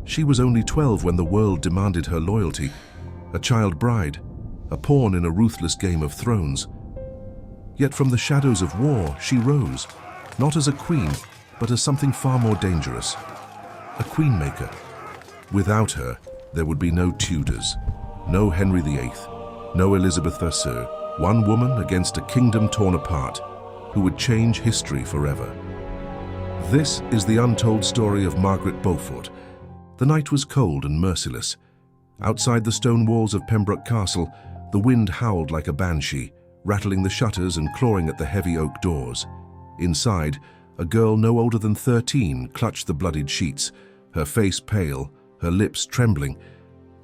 She was only 12 when the world demanded her loyalty, a child bride, a pawn in a ruthless game of thrones. Yet from the shadows of war, she rose, not as a queen, but as something far more dangerous, a queenmaker. Without her, there would be no Tudors, no Henry VIII, no Elizabeth I, one woman against a kingdom torn apart, who would change history forever. This is the untold story of Margaret Beaufort. The night was cold and merciless. Outside the stone walls of Pembroke Castle, the wind howled like a banshee, rattling the shutters and clawing at the heavy oak doors. Inside, a girl no older than 13 clutched the bloodied sheets, her face pale, her lips trembling,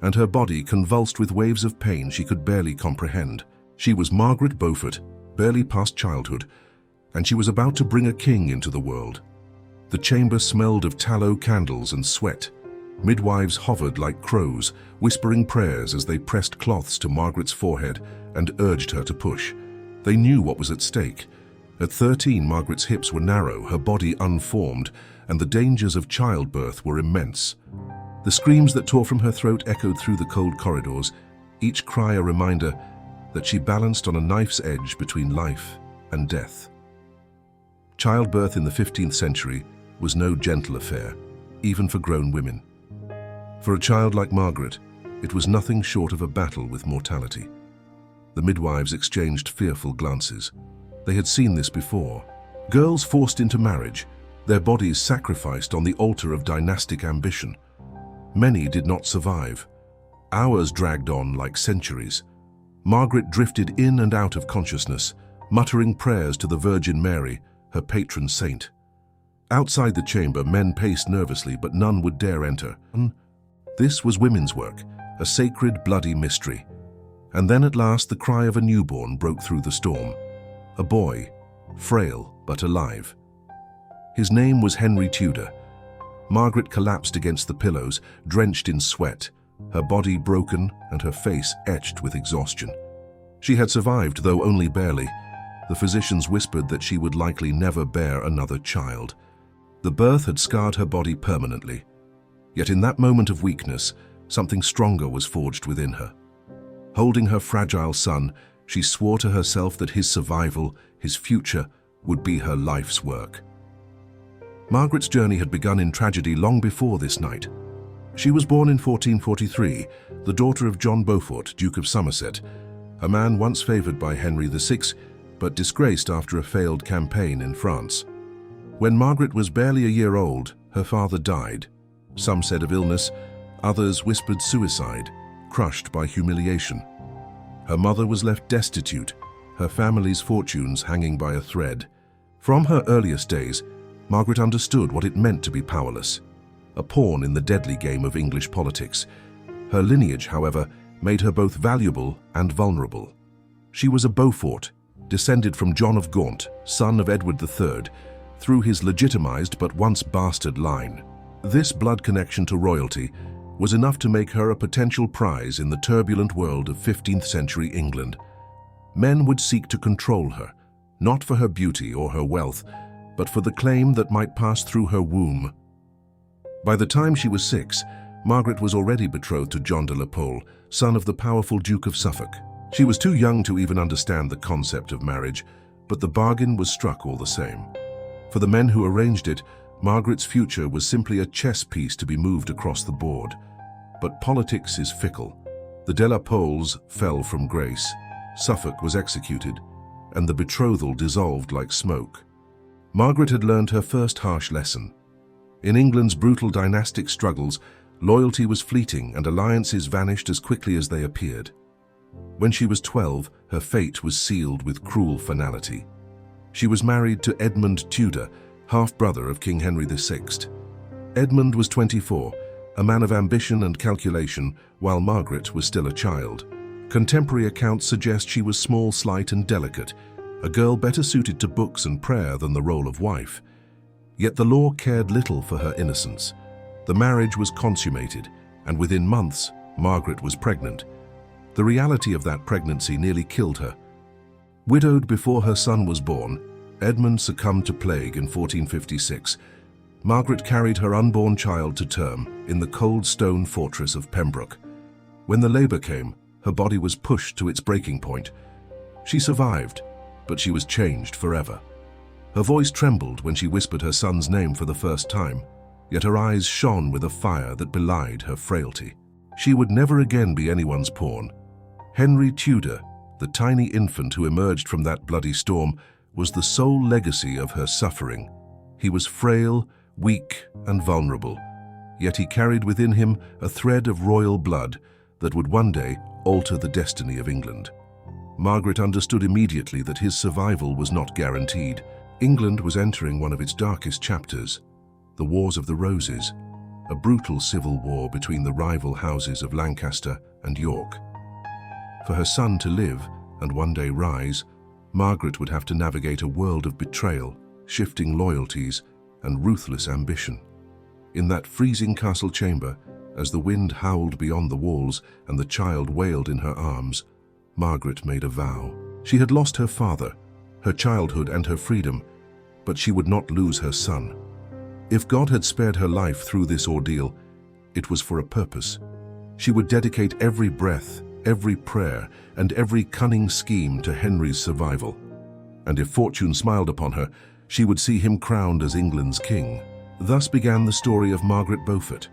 and her body convulsed with waves of pain she could barely comprehend. She was Margaret Beaufort, barely past childhood, and she was about to bring a king into the world. The chamber smelled of tallow candles and sweat. Midwives hovered like crows, whispering prayers as they pressed cloths to Margaret's forehead and urged her to push. They knew what was at stake. At 13, Margaret's hips were narrow, her body unformed, and the dangers of childbirth were immense. The screams that tore from her throat echoed through the cold corridors, each cry a reminder that she balanced on a knife's edge between life and death. Childbirth in the 15th century was no gentle affair, even for grown women. For a child like Margaret, it was nothing short of a battle with mortality. The midwives exchanged fearful glances. They had seen this before. Girls forced into marriage, their bodies sacrificed on the altar of dynastic ambition. Many did not survive. Hours dragged on like centuries. Margaret drifted in and out of consciousness, muttering prayers to the Virgin Mary, her patron saint. Outside the chamber, men paced nervously, but none would dare enter. This was women's work, a sacred, bloody mystery. And then at last the cry of a newborn broke through the storm. A boy, frail but alive. His name was Henry Tudor. Margaret collapsed against the pillows, drenched in sweat, her body broken and her face etched with exhaustion. She had survived, though only barely. The physicians whispered that she would likely never bear another child. The birth had scarred her body permanently. Yet in that moment of weakness, something stronger was forged within her. Holding her fragile son, she swore to herself that his survival, his future, would be her life's work. Margaret's journey had begun in tragedy long before this night. She was born in 1443, the daughter of John Beaufort, Duke of Somerset, a man once favored by Henry VI, but disgraced after a failed campaign in France. When Margaret was barely a year old, her father died. Some said of illness, others whispered suicide, crushed by humiliation. Her mother was left destitute, her family's fortunes hanging by a thread. From her earliest days, Margaret understood what it meant to be powerless, a pawn in the deadly game of English politics. Her lineage, however, made her both valuable and vulnerable. She was a Beaufort, descended from John of Gaunt, son of Edward III, through his legitimized but once bastard line. This blood connection to royalty was enough to make her a potential prize in the turbulent world of 15th century England. Men would seek to control her, not for her beauty or her wealth, but for the claim that might pass through her womb. By the time she was 6, Margaret was already betrothed to John de la Pole, son of the powerful Duke of Suffolk. She was too young to even understand the concept of marriage, but the bargain was struck all the same. For the men who arranged it, Margaret's future was simply a chess piece to be moved across the board. But politics is fickle. The de la Poles fell from grace, Suffolk was executed, and the betrothal dissolved like smoke. Margaret had learned her first harsh lesson. In England's brutal dynastic struggles, loyalty was fleeting and alliances vanished as quickly as they appeared. When she was 12, her fate was sealed with cruel finality. She was married to Edmund Tudor, half-brother of King Henry VI. Edmund was 24, a man of ambition and calculation, while Margaret was still a child. Contemporary accounts suggest she was small, slight, and delicate, a girl better suited to books and prayer than the role of wife. Yet the law cared little for her innocence. The marriage was consummated, and within months, Margaret was pregnant. The reality of that pregnancy nearly killed her. Widowed before her son was born, Edmund succumbed to plague in 1456. Margaret carried her unborn child to term in the cold stone fortress of Pembroke. When the labor came, her body was pushed to its breaking point. She survived, but she was changed forever. Her voice trembled when she whispered her son's name for the first time, yet her eyes shone with a fire that belied her frailty. She would never again be anyone's pawn. Henry Tudor, the tiny infant who emerged from that bloody storm, was the sole legacy of her suffering. He was frail, weak, and vulnerable, yet he carried within him a thread of royal blood that would one day alter the destiny of England. Margaret understood immediately that his survival was not guaranteed. England was entering one of its darkest chapters, the Wars of the Roses, a brutal civil war between the rival houses of Lancaster and York. For her son to live and one day rise, Margaret would have to navigate a world of betrayal, shifting loyalties, and ruthless ambition. In that freezing castle chamber, as the wind howled beyond the walls and the child wailed in her arms, Margaret made a vow. She had lost her father, her childhood and her freedom, but she would not lose her son. If God had spared her life through this ordeal, it was for a purpose. She would dedicate every breath, every prayer, and every cunning scheme to Henry's survival. And if fortune smiled upon her, she would see him crowned as England's king. Thus began the story of Margaret Beaufort,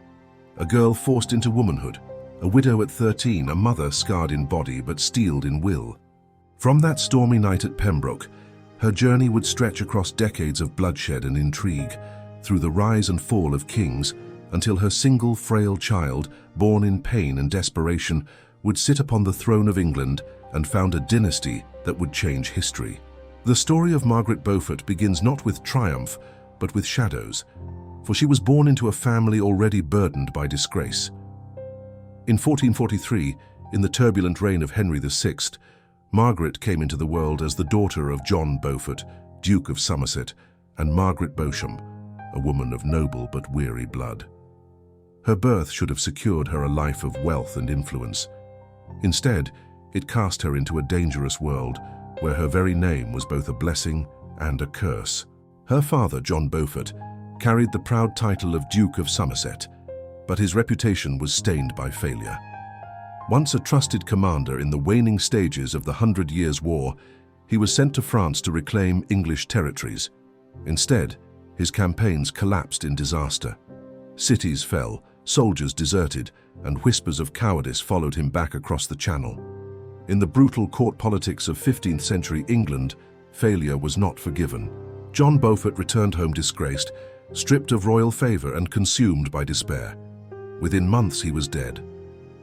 a girl forced into womanhood, a widow at 13, a mother scarred in body but steeled in will. From that stormy night at Pembroke, her journey would stretch across decades of bloodshed and intrigue, through the rise and fall of kings, until her single frail child, born in pain and desperation, would sit upon the throne of England and found a dynasty that would change history. The story of Margaret Beaufort begins not with triumph, but with shadows, for she was born into a family already burdened by disgrace. In 1443, in the turbulent reign of Henry VI, Margaret came into the world as the daughter of John Beaufort, Duke of Somerset, and Margaret Beauchamp, a woman of noble but weary blood. Her birth should have secured her a life of wealth and influence. Instead, it cast her into a dangerous world where her very name was both a blessing and a curse. Her father, John Beaufort, carried the proud title of Duke of Somerset, but his reputation was stained by failure. Once a trusted commander in the waning stages of the 100 Years' War, he was sent to France to reclaim English territories. Instead, his campaigns collapsed in disaster. Cities fell, soldiers deserted, and whispers of cowardice followed him back across the Channel. In the brutal court politics of 15th century England, failure was not forgiven. John Beaufort returned home disgraced, stripped of royal favor and consumed by despair. Within months he was dead.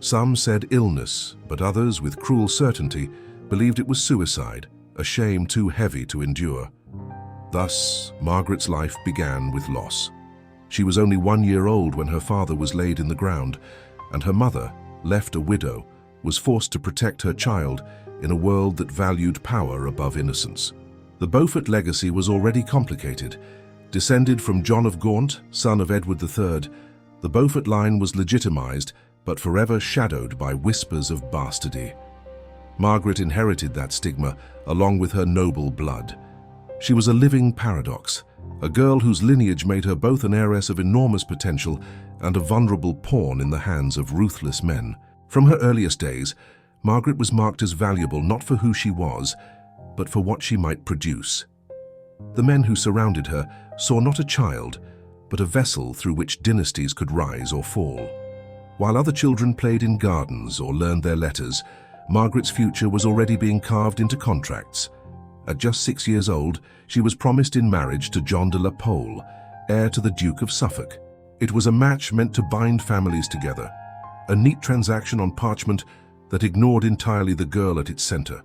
Some said illness, but others, with cruel certainty, believed it was suicide, a shame too heavy to endure. Thus, Margaret's life began with loss. She was only 1 year old when her father was laid in the ground, and her mother, left a widow, was forced to protect her child in a world that valued power above innocence. The Beaufort legacy was already complicated. Descended from John of Gaunt, son of Edward III, the Beaufort line was legitimized but forever shadowed by whispers of bastardy. Margaret inherited that stigma along with her noble blood. She was a living paradox, a girl whose lineage made her both an heiress of enormous potential and a vulnerable pawn in the hands of ruthless men. From her earliest days, Margaret was marked as valuable not for who she was, but for what she might produce. The men who surrounded her saw not a child, but a vessel through which dynasties could rise or fall. While other children played in gardens or learned their letters, Margaret's future was already being carved into contracts. At just 6 years old, she was promised in marriage to John de la Pole, heir to the Duke of Suffolk. It was a match meant to bind families together, a neat transaction on parchment that ignored entirely the girl at its center.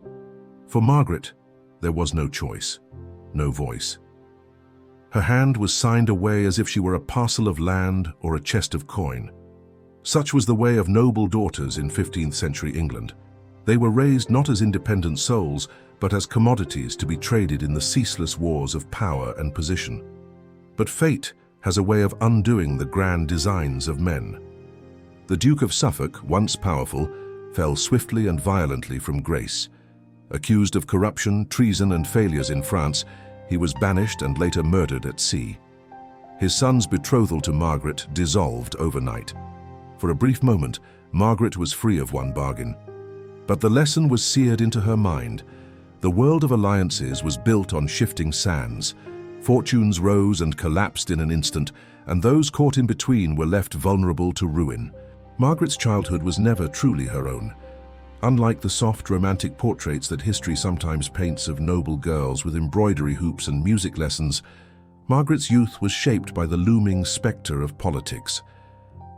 For Margaret, there was no choice, no voice. Her hand was signed away as if she were a parcel of land or a chest of coin. Such was the way of noble daughters in 15th century England. They were raised not as independent souls, but as commodities to be traded in the ceaseless wars of power and position. But fate has a way of undoing the grand designs of men. The Duke of Suffolk, once powerful, fell swiftly and violently from grace. Accused of corruption, treason, and failures in France, he was banished and later murdered at sea. His son's betrothal to Margaret dissolved overnight. For a brief moment, Margaret was free of one bargain. But the lesson was seared into her mind. The world of alliances was built on shifting sands. Fortunes rose and collapsed in an instant, and those caught in between were left vulnerable to ruin. Margaret's childhood was never truly her own. Unlike the soft, romantic portraits that history sometimes paints of noble girls with embroidery hoops and music lessons, Margaret's youth was shaped by the looming spectre of politics.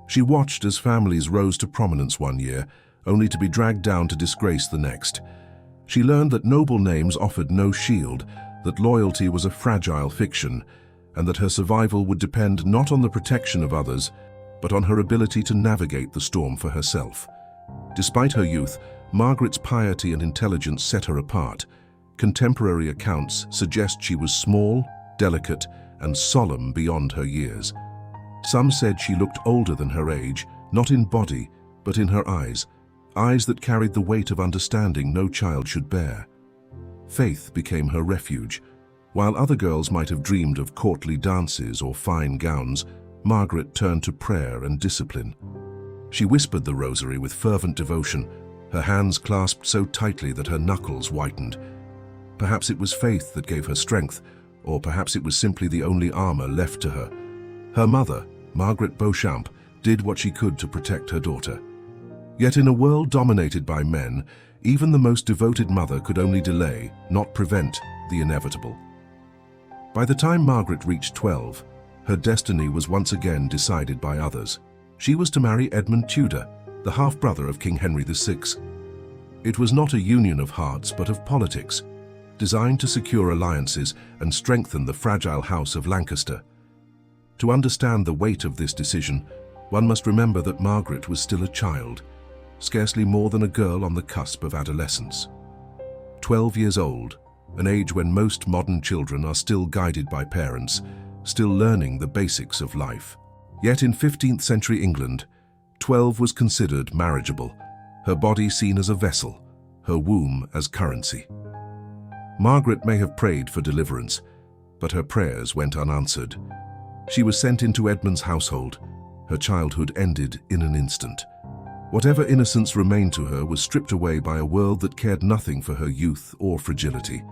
She watched as families rose to prominence one year, only to be dragged down to disgrace the next. She learned that noble names offered no shield, that loyalty was a fragile fiction, and that her survival would depend not on the protection of others, but on her ability to navigate the storm for herself. Despite her youth, Margaret's piety and intelligence set her apart. Contemporary accounts suggest she was small, delicate, and solemn beyond her years. Some said she looked older than her age, not in body, but in her eyes that carried the weight of understanding no child should bear. Faith became her refuge. While other girls might have dreamed of courtly dances or fine gowns, Margaret turned to prayer and discipline. She whispered the rosary with fervent devotion, her hands clasped so tightly that her knuckles whitened. Perhaps it was faith that gave her strength, or perhaps it was simply the only armor left to her. Her mother, Margaret Beauchamp, did what she could to protect her daughter. Yet in a world dominated by men, even the most devoted mother could only delay, not prevent, the inevitable. By the time Margaret reached 12, her destiny was once again decided by others. She was to marry Edmund Tudor, the half-brother of King Henry VI. It was not a union of hearts, but of politics, designed to secure alliances and strengthen the fragile house of Lancaster. To understand the weight of this decision, one must remember that Margaret was still a child, scarcely more than a girl on the cusp of adolescence. 12 years old, an age when most modern children are still guided by parents, still learning the basics of life. Yet in 15th century England, 12 was considered marriageable, her body seen as a vessel, her womb as currency. Margaret may have prayed for deliverance, but her prayers went unanswered. She was sent into Edmund's household. Her childhood ended in an instant. Whatever innocence remained to her was stripped away by a world that cared nothing for her youth or fragility.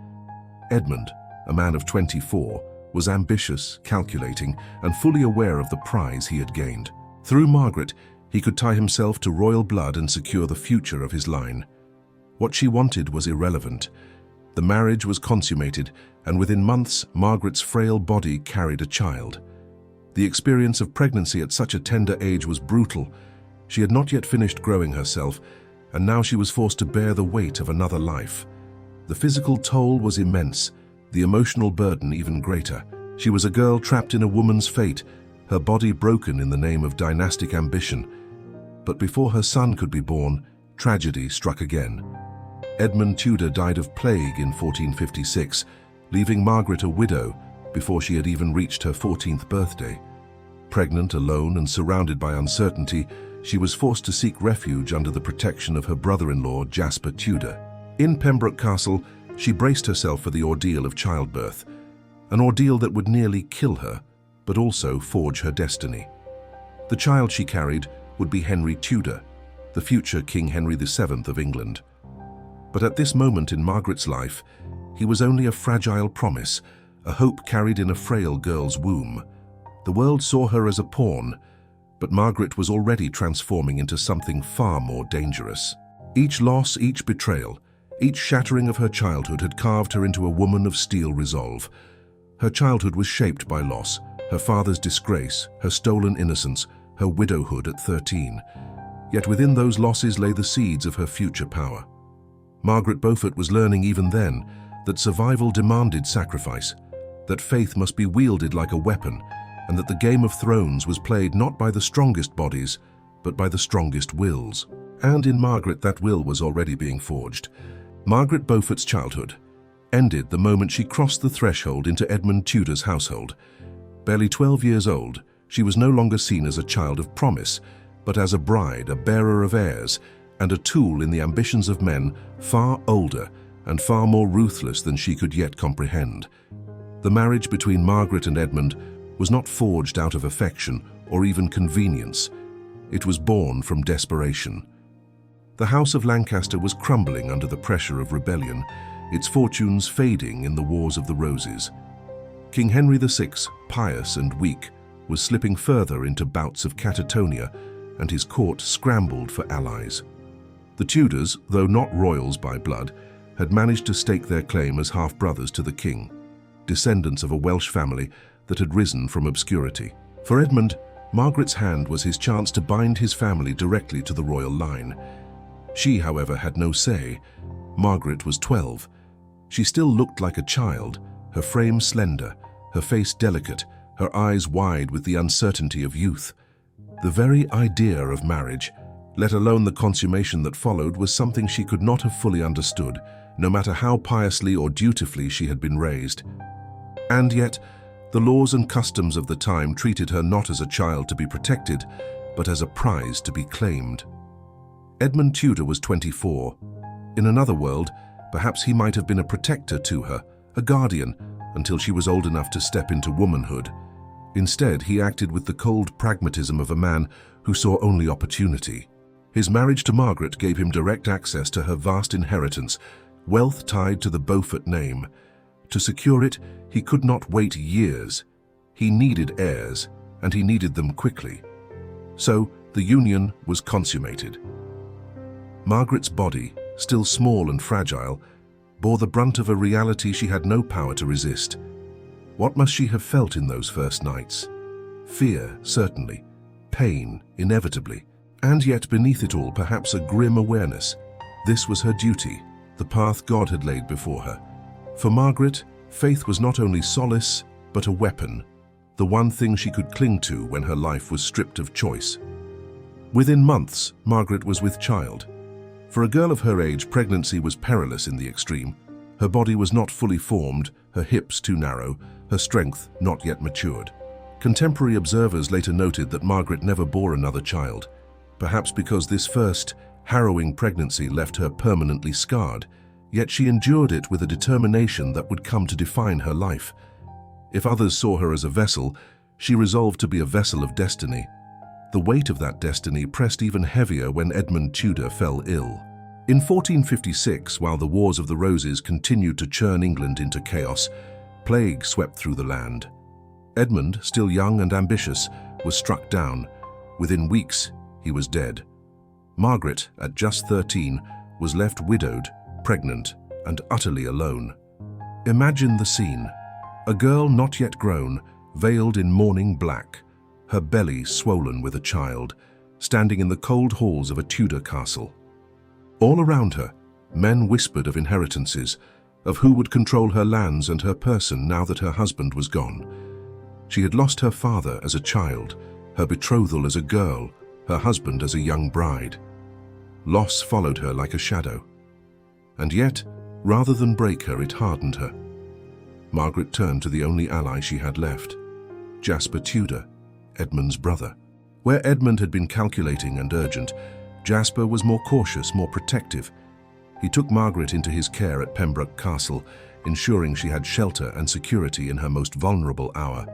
Edmund, a man of 24, was ambitious, calculating, and fully aware of the prize he had gained. Through Margaret, he could tie himself to royal blood and secure the future of his line. What she wanted was irrelevant. The marriage was consummated, and within months, Margaret's frail body carried a child. The experience of pregnancy at such a tender age was brutal. She had not yet finished growing herself, and now she was forced to bear the weight of another life. The physical toll was immense, the emotional burden even greater. She was a girl trapped in a woman's fate, her body broken in the name of dynastic ambition. But before her son could be born, tragedy struck again. Edmund Tudor died of plague in 1456, leaving Margaret a widow before she had even reached her 14th birthday. Pregnant, alone, and surrounded by uncertainty, she was forced to seek refuge under the protection of her brother-in-law, Jasper Tudor. In Pembroke Castle, she braced herself for the ordeal of childbirth, an ordeal that would nearly kill her, but also forge her destiny. The child she carried would be Henry Tudor, the future King Henry VII of England. But at this moment in Margaret's life, he was only a fragile promise, a hope carried in a frail girl's womb. The world saw her as a pawn, but Margaret was already transforming into something far more dangerous. Each loss, each betrayal, each shattering of her childhood had carved her into a woman of steel resolve. Her childhood was shaped by loss, her father's disgrace, her stolen innocence, her widowhood at 13. Yet within those losses lay the seeds of her future power. Margaret Beaufort was learning even then that survival demanded sacrifice, that faith must be wielded like a weapon, and that the Game of Thrones was played not by the strongest bodies, but by the strongest wills. And in Margaret that will was already being forged. Margaret Beaufort's childhood ended the moment she crossed the threshold into Edmund Tudor's household. Barely 12 years old, she was no longer seen as a child of promise, but as a bride, a bearer of heirs, and a tool in the ambitions of men far older and far more ruthless than she could yet comprehend. The marriage between Margaret and Edmund was not forged out of affection or even convenience. It was born from desperation. The House of Lancaster was crumbling under the pressure of rebellion, its fortunes fading in the Wars of the Roses. King Henry VI, pious and weak, was slipping further into bouts of catatonia, and his court scrambled for allies. The Tudors, though not royals by blood, had managed to stake their claim as half-brothers to the king, descendants of a Welsh family that had risen from obscurity. For Edmund, Margaret's hand was his chance to bind his family directly to the royal line. She, however, had no say. Margaret was 12. She still looked like a child, her frame slender, her face delicate, her eyes wide with the uncertainty of youth. The very idea of marriage, let alone the consummation that followed, was something she could not have fully understood, no matter how piously or dutifully she had been raised. And yet, the laws and customs of the time treated her not as a child to be protected, but as a prize to be claimed. Edmund Tudor was 24. In another world, perhaps he might have been a protector to her, a guardian, until she was old enough to step into womanhood. Instead, he acted with the cold pragmatism of a man who saw only opportunity. His marriage to Margaret gave him direct access to her vast inheritance, wealth tied to the Beaufort name. To secure it, he could not wait years. He needed heirs, and he needed them quickly. So, the union was consummated. Margaret's body, still small and fragile, bore the brunt of a reality she had no power to resist. What must she have felt in those first nights? Fear, certainly. Pain, inevitably. And yet beneath it all, perhaps a grim awareness. This was her duty, the path God had laid before her. For Margaret, faith was not only solace, but a weapon, the one thing she could cling to when her life was stripped of choice. Within months, Margaret was with child. For a girl of her age, pregnancy was perilous in the extreme. Her body was not fully formed, her hips too narrow, her strength not yet matured. Contemporary observers later noted that Margaret never bore another child, perhaps because this first, harrowing pregnancy left her permanently scarred, yet she endured it with a determination that would come to define her life. If others saw her as a vessel, she resolved to be a vessel of destiny. The weight of that destiny pressed even heavier when Edmund Tudor fell ill. In 1456, while the Wars of the Roses continued to churn England into chaos, plague swept through the land. Edmund, still young and ambitious, was struck down. Within weeks, he was dead. Margaret, at just 13, was left widowed, pregnant, and utterly alone. Imagine the scene. A girl not yet grown, veiled in mourning black, her belly swollen with a child, standing in the cold halls of a Tudor castle. All around her, men whispered of inheritances, of who would control her lands and her person now that her husband was gone. She had lost her father as a child, her betrothal as a girl, her husband as a young bride. Loss followed her like a shadow. And yet, rather than break her, it hardened her. Margaret turned to the only ally she had left, Jasper Tudor, Edmund's brother. Where Edmund had been calculating and urgent, Jasper was more cautious, more protective. He took Margaret into his care at Pembroke Castle, ensuring she had shelter and security in her most vulnerable hour.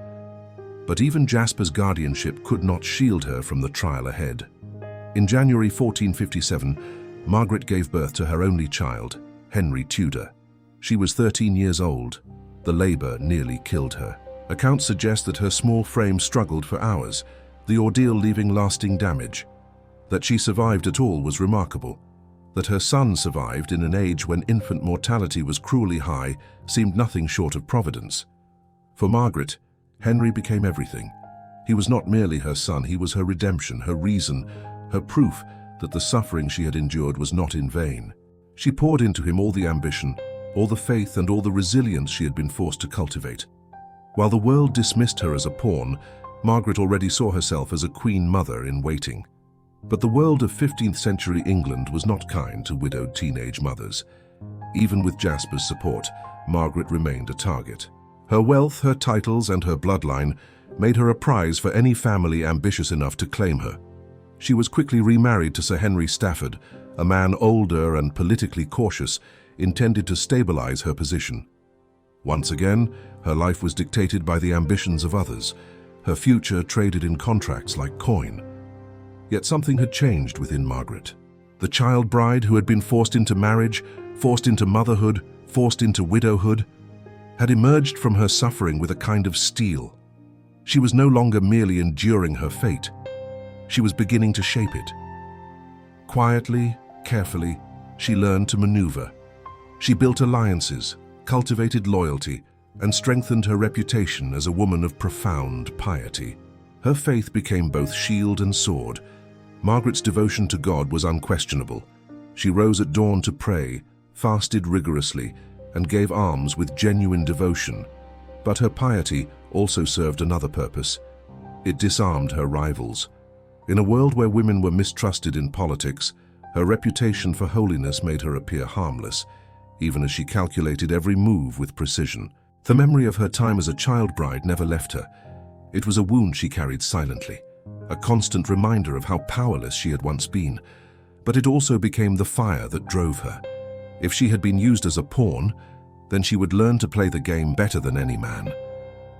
But even Jasper's guardianship could not shield her from the trial ahead. In January 1457, Margaret gave birth to her only child, Henry Tudor. She was 13 years old. The labor nearly killed her. Accounts suggest that her small frame struggled for hours, the ordeal leaving lasting damage. That she survived at all was remarkable. That her son survived in an age when infant mortality was cruelly high seemed nothing short of providence. For Margaret, Henry became everything. He was not merely her son, he was her redemption, her reason, her proof that the suffering she had endured was not in vain. She poured into him all the ambition, all the faith and all the resilience she had been forced to cultivate. While the world dismissed her as a pawn, Margaret already saw herself as a queen mother in waiting. But the world of 15th century England was not kind to widowed teenage mothers. Even with Jasper's support, Margaret remained a target. Her wealth, her titles, and her bloodline made her a prize for any family ambitious enough to claim her. She was quickly remarried to Sir Henry Stafford, a man older and politically cautious, intended to stabilize her position. Once again, her life was dictated by the ambitions of others, her future traded in contracts like coin. Yet something had changed within Margaret. The child bride who had been forced into marriage, forced into motherhood, forced into widowhood, had emerged from her suffering with a kind of steel. She was no longer merely enduring her fate. She was beginning to shape it. Quietly, carefully, she learned to maneuver. She built alliances, cultivated loyalty, and strengthened her reputation as a woman of profound piety. Her faith became both shield and sword. Margaret's devotion to God was unquestionable. She rose at dawn to pray, fasted rigorously, and gave alms with genuine devotion. But her piety also served another purpose. It disarmed her rivals. In a world where women were mistrusted in politics, her reputation for holiness made her appear harmless, even as she calculated every move with precision. The memory of her time as a child bride never left her. It was a wound she carried silently, a constant reminder of how powerless she had once been. But it also became the fire that drove her. If she had been used as a pawn, then she would learn to play the game better than any man.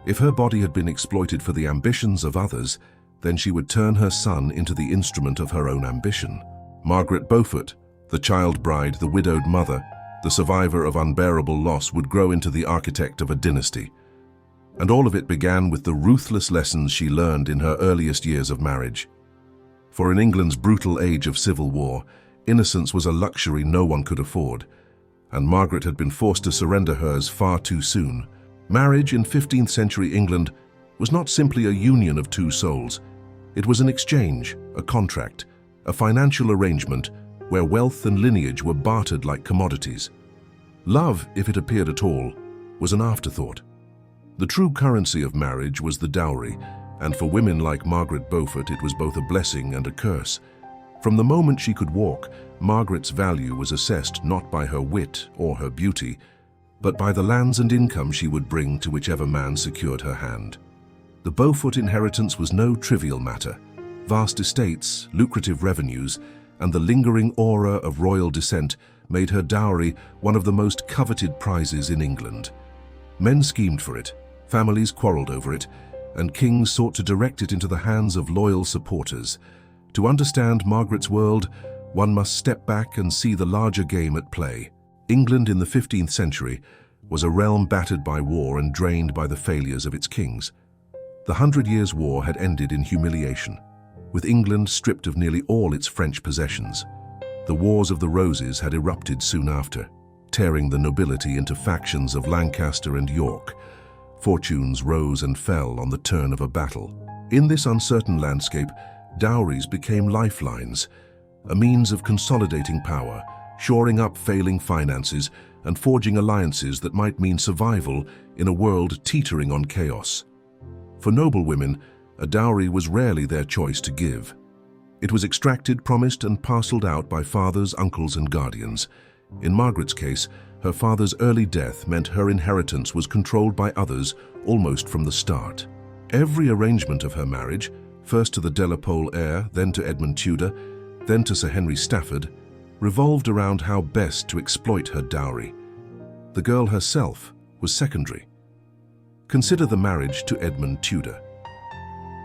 If her body had been exploited for the ambitions of others, then she would turn her son into the instrument of her own ambition. Margaret Beaufort, the child bride, the widowed mother, the survivor of unbearable loss, would grow into the architect of a dynasty. And all of it began with the ruthless lessons she learned in her earliest years of marriage. For in England's brutal age of civil war, innocence was a luxury no one could afford, and Margaret had been forced to surrender hers far too soon. Marriage in 15th century England was not simply a union of two souls. It was an exchange, a contract, a financial arrangement where wealth and lineage were bartered like commodities. Love, if it appeared at all, was an afterthought. The true currency of marriage was the dowry, and for women like Margaret Beaufort it was both a blessing and a curse. From the moment she could walk, Margaret's value was assessed not by her wit or her beauty, but by the lands and income she would bring to whichever man secured her hand. The Beaufort inheritance was no trivial matter. Vast estates, lucrative revenues, and the lingering aura of royal descent made her dowry one of the most coveted prizes in England. Men schemed for it, families quarreled over it, and kings sought to direct it into the hands of loyal supporters. To understand Margaret's world, one must step back and see the larger game at play. England in the 15th century was a realm battered by war and drained by the failures of its kings. The 100 Years' War had ended in humiliation, with England stripped of nearly all its French possessions. The Wars of the Roses had erupted soon after, tearing the nobility into factions of Lancaster and York. Fortunes rose and fell on the turn of a battle. In this uncertain landscape, dowries became lifelines, a means of consolidating power, shoring up failing finances, and forging alliances that might mean survival in a world teetering on chaos. For noble women, a dowry was rarely their choice to give. It was extracted, promised, and parceled out by fathers, uncles, and guardians. In Margaret's case, her father's early death meant her inheritance was controlled by others almost from the start. Every arrangement of her marriage, first to the de la Pole heir, then to Edmund Tudor, then to Sir Henry Stafford, revolved around how best to exploit her dowry. The girl herself was secondary. Consider the marriage to Edmund Tudor.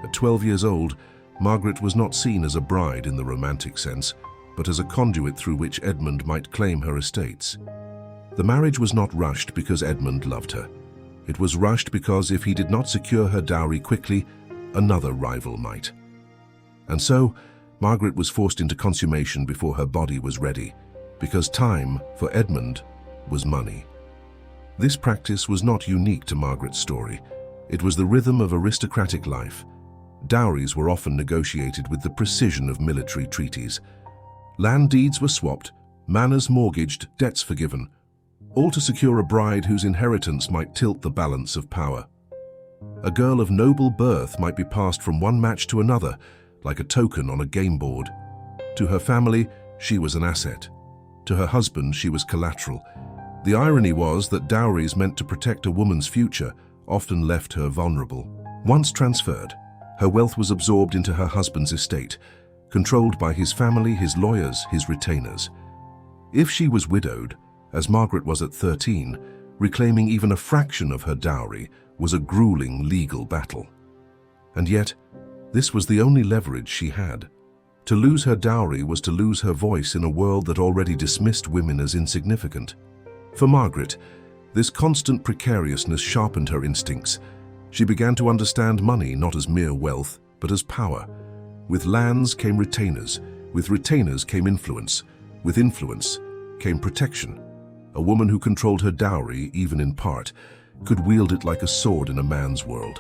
At 12 years old, Margaret was not seen as a bride in the romantic sense, but as a conduit through which Edmund might claim her estates. The marriage was not rushed because Edmund loved her. It was rushed because if he did not secure her dowry quickly, another rival might. And so, Margaret was forced into consummation before her body was ready, because time, for Edmund, was money. This practice was not unique to Margaret's story. It was the rhythm of aristocratic life. Dowries were often negotiated with the precision of military treaties. Land deeds were swapped, manors mortgaged, debts forgiven, all to secure a bride whose inheritance might tilt the balance of power. A girl of noble birth might be passed from one match to another, like a token on a game board. To her family, she was an asset. To her husband, she was collateral. The irony was that dowries meant to protect a woman's future often left her vulnerable. Once transferred, her wealth was absorbed into her husband's estate, controlled by his family, his lawyers, his retainers. If she was widowed, as Margaret was at 13, Reclaiming even a fraction of her dowry was a grueling legal battle. And yet, this was the only leverage she had. To lose her dowry was to lose her voice in a world that already dismissed women as insignificant. For Margaret, this constant precariousness sharpened her instincts. She began to understand money not as mere wealth, but as power. With lands came retainers, with retainers came influence, with influence came protection. A woman who controlled her dowry, even in part, could wield it like a sword in a man's world.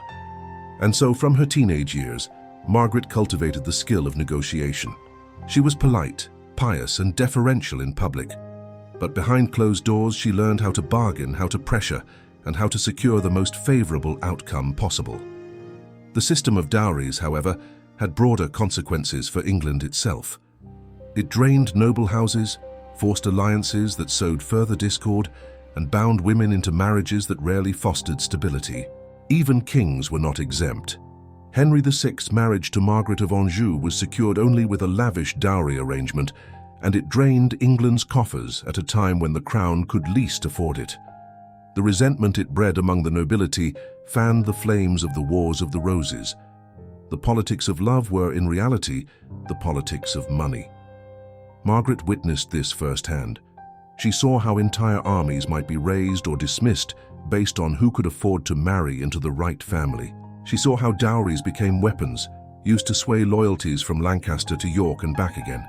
And so, from her teenage years, Margaret cultivated the skill of negotiation. She was polite, pious, and deferential in public. But behind closed doors, she learned how to bargain, how to pressure, and how to secure the most favorable outcome possible. The system of dowries, however, had broader consequences for England itself. It drained noble houses, forced alliances that sowed further discord, and bound women into marriages that rarely fostered stability. Even kings were not exempt. Henry VI's marriage to Margaret of Anjou was secured only with a lavish dowry arrangement, and it drained England's coffers at a time when the crown could least afford it. The resentment it bred among the nobility fanned the flames of the Wars of the Roses. The politics of love were, in reality, the politics of money. Margaret witnessed this firsthand. She saw how entire armies might be raised or dismissed based on who could afford to marry into the right family. She saw how dowries became weapons, used to sway loyalties from Lancaster to York and back again.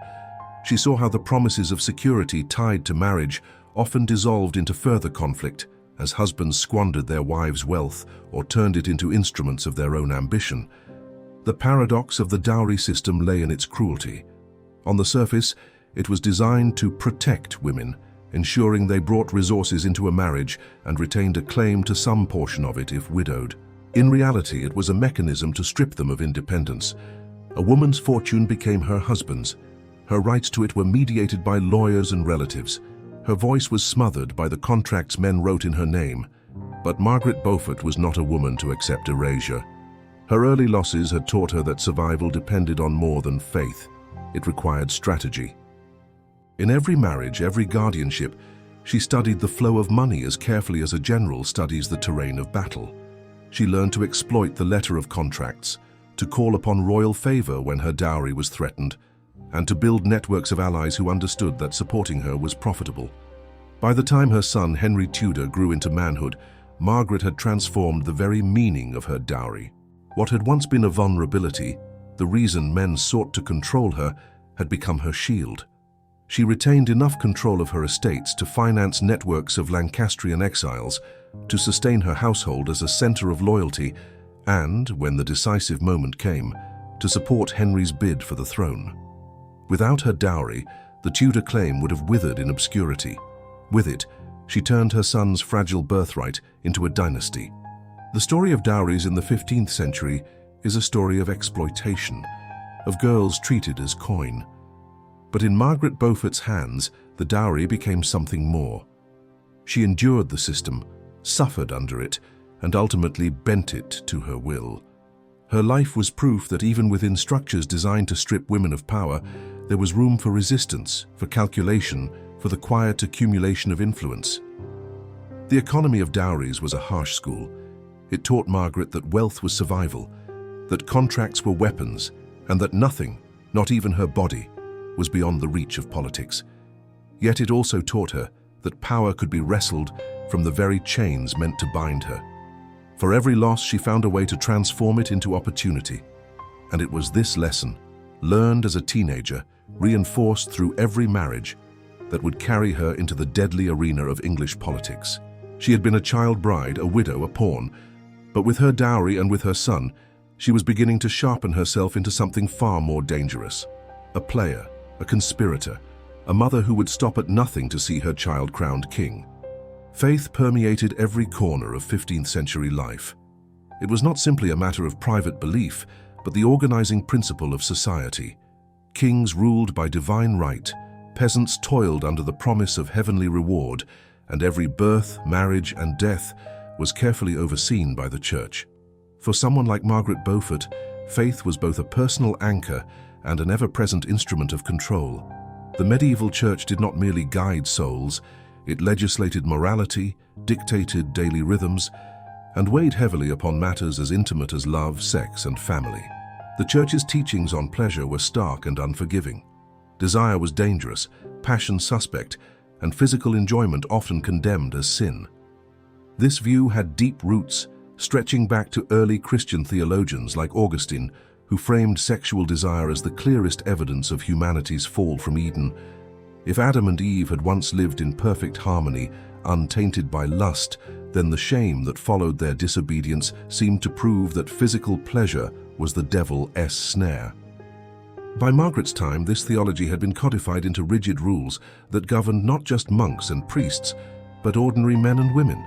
She saw how the promises of security tied to marriage often dissolved into further conflict as husbands squandered their wives' wealth or turned it into instruments of their own ambition. The paradox of the dowry system lay in its cruelty. On the surface, it was designed to protect women, ensuring they brought resources into a marriage and retained a claim to some portion of it if widowed. In reality, it was a mechanism to strip them of independence. A woman's fortune became her husband's. Her rights to it were mediated by lawyers and relatives. Her voice was smothered by the contracts men wrote in her name. But Margaret Beaufort was not a woman to accept erasure. Her early losses had taught her that survival depended on more than faith. It required strategy. In every marriage, every guardianship, she studied the flow of money as carefully as a general studies the terrain of battle. She learned to exploit the letter of contracts, to call upon royal favor when her dowry was threatened, and to build networks of allies who understood that supporting her was profitable. By the time her son Henry Tudor grew into manhood, Margaret had transformed the very meaning of her dowry. What had once been a vulnerability, the reason men sought to control her, had become her shield. She retained enough control of her estates to finance networks of Lancastrian exiles, to sustain her household as a center of loyalty, and, when the decisive moment came, to support Henry's bid for the throne. Without her dowry, the Tudor claim would have withered in obscurity. With it, she turned her son's fragile birthright into a dynasty. The story of dowries in the 15th century is a story of exploitation, of girls treated as coin. But in Margaret Beaufort's hands, the dowry became something more. She endured the system, suffered under it, and ultimately bent it to her will. Her life was proof that even within structures designed to strip women of power, there was room for resistance, for calculation, for the quiet accumulation of influence. The economy of dowries was a harsh school. It taught Margaret that wealth was survival, that contracts were weapons, and that nothing, not even her body, was beyond the reach of politics. Yet it also taught her that power could be wrestled from the very chains meant to bind her. For every loss, she found a way to transform it into opportunity. And it was this lesson, learned as a teenager, reinforced through every marriage, that would carry her into the deadly arena of English politics. She had been a child bride, a widow, a pawn, but with her dowry and with her son, she was beginning to sharpen herself into something far more dangerous. A player, a conspirator, a mother who would stop at nothing to see her child crowned king. Faith permeated every corner of 15th century life. It was not simply a matter of private belief, but the organizing principle of society. Kings ruled by divine right, peasants toiled under the promise of heavenly reward, and every birth, marriage, and death was carefully overseen by the church. For someone like Margaret Beaufort, faith was both a personal anchor and an ever-present instrument of control. The medieval church did not merely guide souls, It legislated morality, dictated daily rhythms, and weighed heavily upon matters as intimate as love, sex, and family. The Church's teachings on pleasure were stark and unforgiving. Desire was dangerous, passion suspect, and physical enjoyment often condemned as sin. This view had deep roots, stretching back to early Christian theologians like Augustine, who framed sexual desire as the clearest evidence of humanity's fall from Eden. If Adam and Eve had once lived in perfect harmony, untainted by lust, then the shame that followed their disobedience seemed to prove that physical pleasure was the devil's snare. By Margaret's time, this theology had been codified into rigid rules that governed not just monks and priests, but ordinary men and women.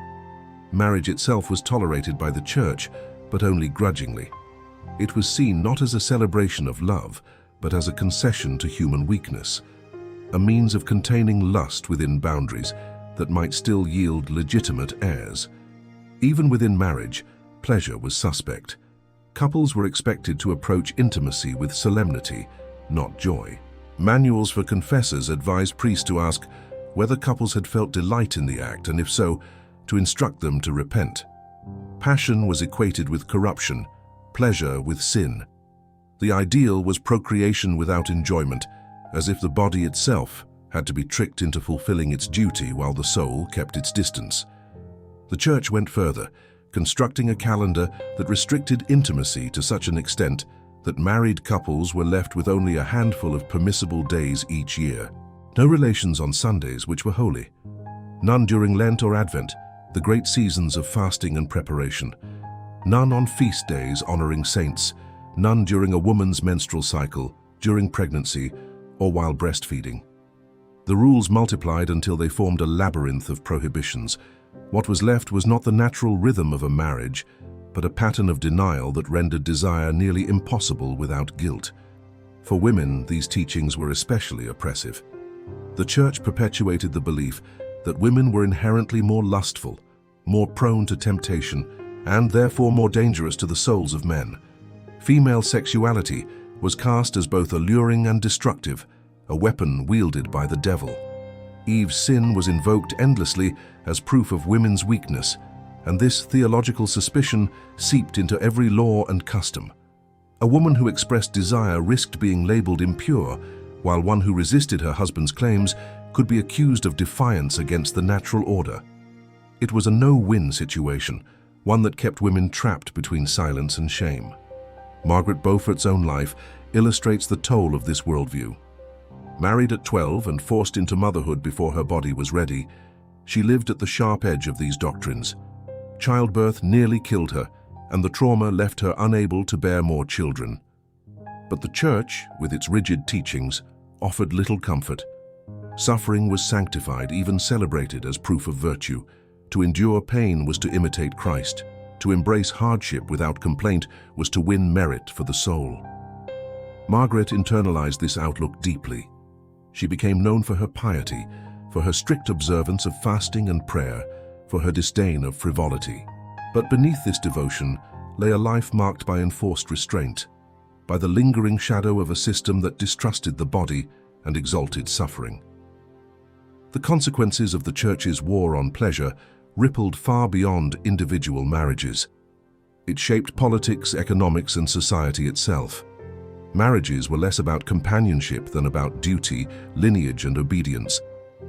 Marriage itself was tolerated by the Church, but only grudgingly. It was seen not as a celebration of love, but as a concession to human weakness, a means of containing lust within boundaries that might still yield legitimate heirs. Even within marriage, pleasure was suspect. Couples were expected to approach intimacy with solemnity, not joy. Manuals for confessors advised priests to ask whether couples had felt delight in the act, and if so, to instruct them to repent. Passion was equated with corruption, pleasure with sin. The ideal was procreation without enjoyment, as if the body itself had to be tricked into fulfilling its duty while the soul kept its distance. The Church went further, constructing a calendar that restricted intimacy to such an extent that married couples were left with only a handful of permissible days each year. No relations on Sundays, which were holy. None during Lent or Advent, the great seasons of fasting and preparation. None on feast days honoring saints. None during a woman's menstrual cycle, during pregnancy, or while breastfeeding. The rules multiplied until they formed a labyrinth of prohibitions. What was left was not the natural rhythm of a marriage, but a pattern of denial that rendered desire nearly impossible without guilt. For women, these teachings were especially oppressive. The Church perpetuated the belief that women were inherently more lustful, more prone to temptation, and therefore more dangerous to the souls of men. Female sexuality was cast as both alluring and destructive, a weapon wielded by the devil. Eve's sin was invoked endlessly as proof of women's weakness, and this theological suspicion seeped into every law and custom. A woman who expressed desire risked being labeled impure, while one who resisted her husband's claims could be accused of defiance against the natural order. It was a no-win situation, one that kept women trapped between silence and shame. Margaret Beaufort's own life illustrates the toll of this worldview. Married at 12 and forced into motherhood before her body was ready, she lived at the sharp edge of these doctrines. Childbirth nearly killed her, and the trauma left her unable to bear more children. But the Church, with its rigid teachings, offered little comfort. Suffering was sanctified, even celebrated as proof of virtue. To endure pain was to imitate Christ. To embrace hardship without complaint was to win merit for the soul. Margaret internalized this outlook deeply. She became known for her piety, for her strict observance of fasting and prayer, for her disdain of frivolity. But beneath this devotion lay a life marked by enforced restraint, by the lingering shadow of a system that distrusted the body and exalted suffering. The consequences of the Church's war on pleasure rippled far beyond individual marriages. It shaped politics, economics, and society itself. Marriages were less about companionship than about duty, lineage, and obedience.